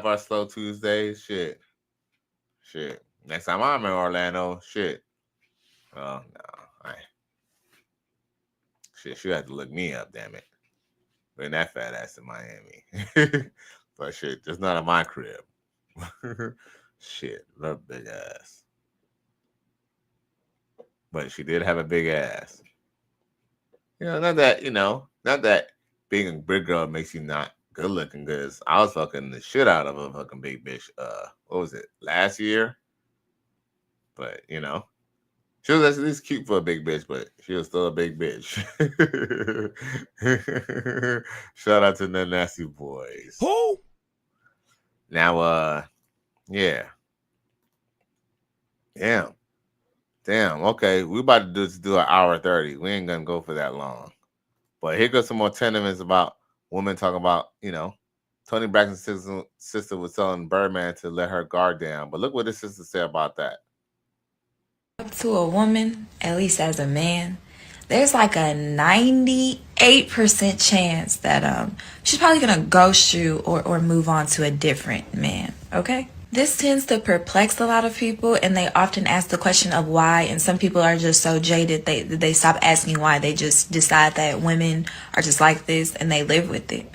our slow Tuesdays. Shit. Next time I'm in Orlando, shit. Oh no. Shit, she had to look me up, damn it. Bring that fat ass to Miami. But shit, just not at my crib. Shit, love big ass. But she did have a big ass. Not that being a big girl makes you not good looking, because I was fucking the shit out of a fucking big bitch. What was it, last year? But she was at least cute for a big bitch, but she was still a big bitch. Shout out to the Nasty Boys. Who? Now, yeah. Damn. Okay, we about to do an hour 30. We ain't gonna go for that long. But here goes some more sentiments about women talking about, Toni Braxton's sister was telling Birdman to let her guard down. But look what his sister said about that. Up to a woman, at least as a man, there's like a 98% chance that she's probably gonna ghost you or move on to a different man. Okay? This tends to perplex a lot of people, and they often ask the question of why, and some people are just so jaded they stop asking why. They just decide that women are just like this and they live with it.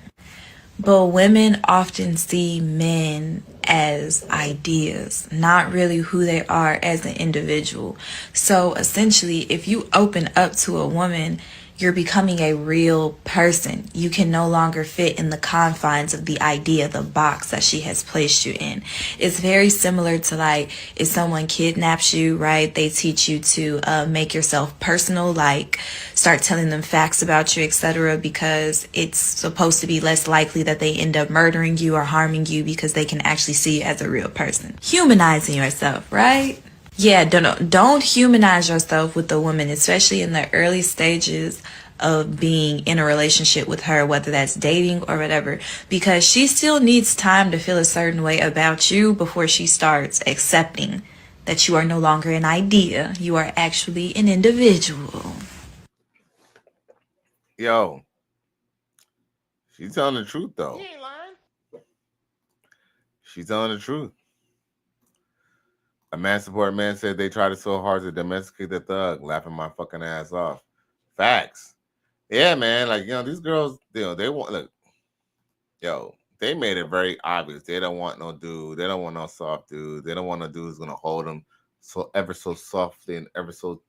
But women often see men as ideas, not really who they are as an individual. So essentially, if you open up to a woman, you're becoming a real person. You can no longer fit in the confines of the idea, the box that she has placed you in. It's very similar to like if someone kidnaps you, right? They teach you to make yourself personal, like start telling them facts about you, etc., because it's supposed to be less likely that they end up murdering you or harming you because they can actually see you as a real person. Humanizing yourself, right? Yeah, don't humanize yourself with a woman, especially in the early stages of being in a relationship with her, whether that's dating or whatever, because she still needs time to feel a certain way about you before she starts accepting that you are no longer an idea. You are actually an individual. Yo, she's telling the truth, though. You ain't lying. She's telling the truth. A man supported man said they tried so hard to domesticate the thug, laughing my fucking ass off. Facts. Yeah, man. Like, these girls, they want, look, they made it very obvious. They don't want no dude. They don't want no soft dude. They don't want a dude who's going to hold them so ever so softly and ever so,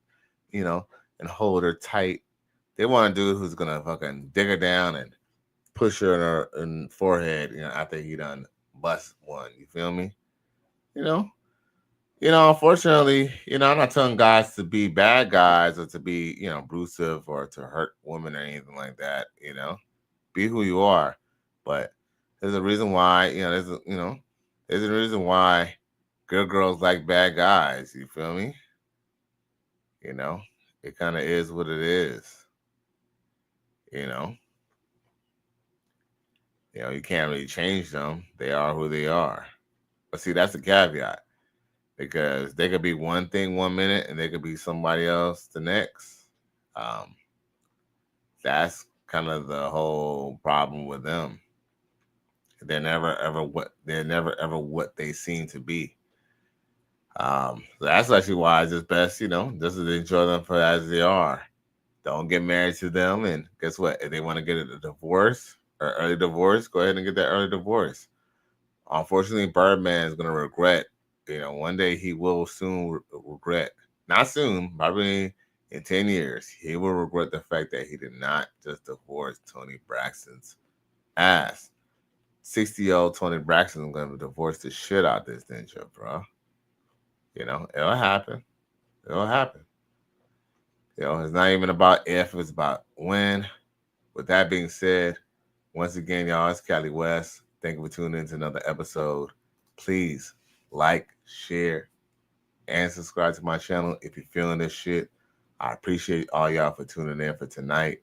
and hold her tight. They want a dude who's going to fucking dig her down and push her in her forehead, after he done bust one. You feel me? Unfortunately, I'm not telling guys to be bad guys or to be, abusive or to hurt women or anything like that. Be who you are. But there's a reason why, there's a reason why good girls like bad guys. You feel me? It kind of is what it is. You can't really change them. They are who they are. But see, that's the caveat. Because they could be one thing 1 minute and they could be somebody else the next. That's kind of the whole problem with them. They're never ever what they seem to be. So that's actually why it's just best, just to enjoy them for as they are. Don't get married to them, and guess what? If they want to get a divorce, early divorce, go ahead and get that early divorce. Unfortunately, Birdman is going to regret, one day he will soon regret, not soon, probably in 10 years, he will regret the fact that he did not just divorce Toni Braxton's ass. 60-year-old Toni Braxton is going to divorce the shit out this ninja, bro. It'll happen. It'll happen. It's not even about if, it's about when. With that being said, once again, y'all, it's Cali West. Thank you for tuning in to another episode. Please like, share, and subscribe to my channel if you're feeling this shit. I appreciate all y'all for tuning in for tonight.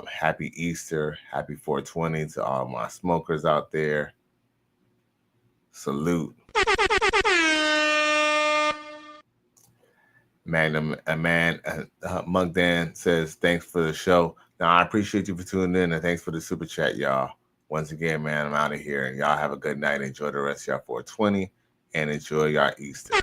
Happy Easter. Happy 420 to all my smokers out there. Salute. Monk Dan says, thanks for the show. Now, I appreciate you for tuning in, and thanks for the super chat, y'all. Once again, man, I'm out of here, and y'all have a good night. Enjoy the rest of y'all 420, and enjoy y'all Easter.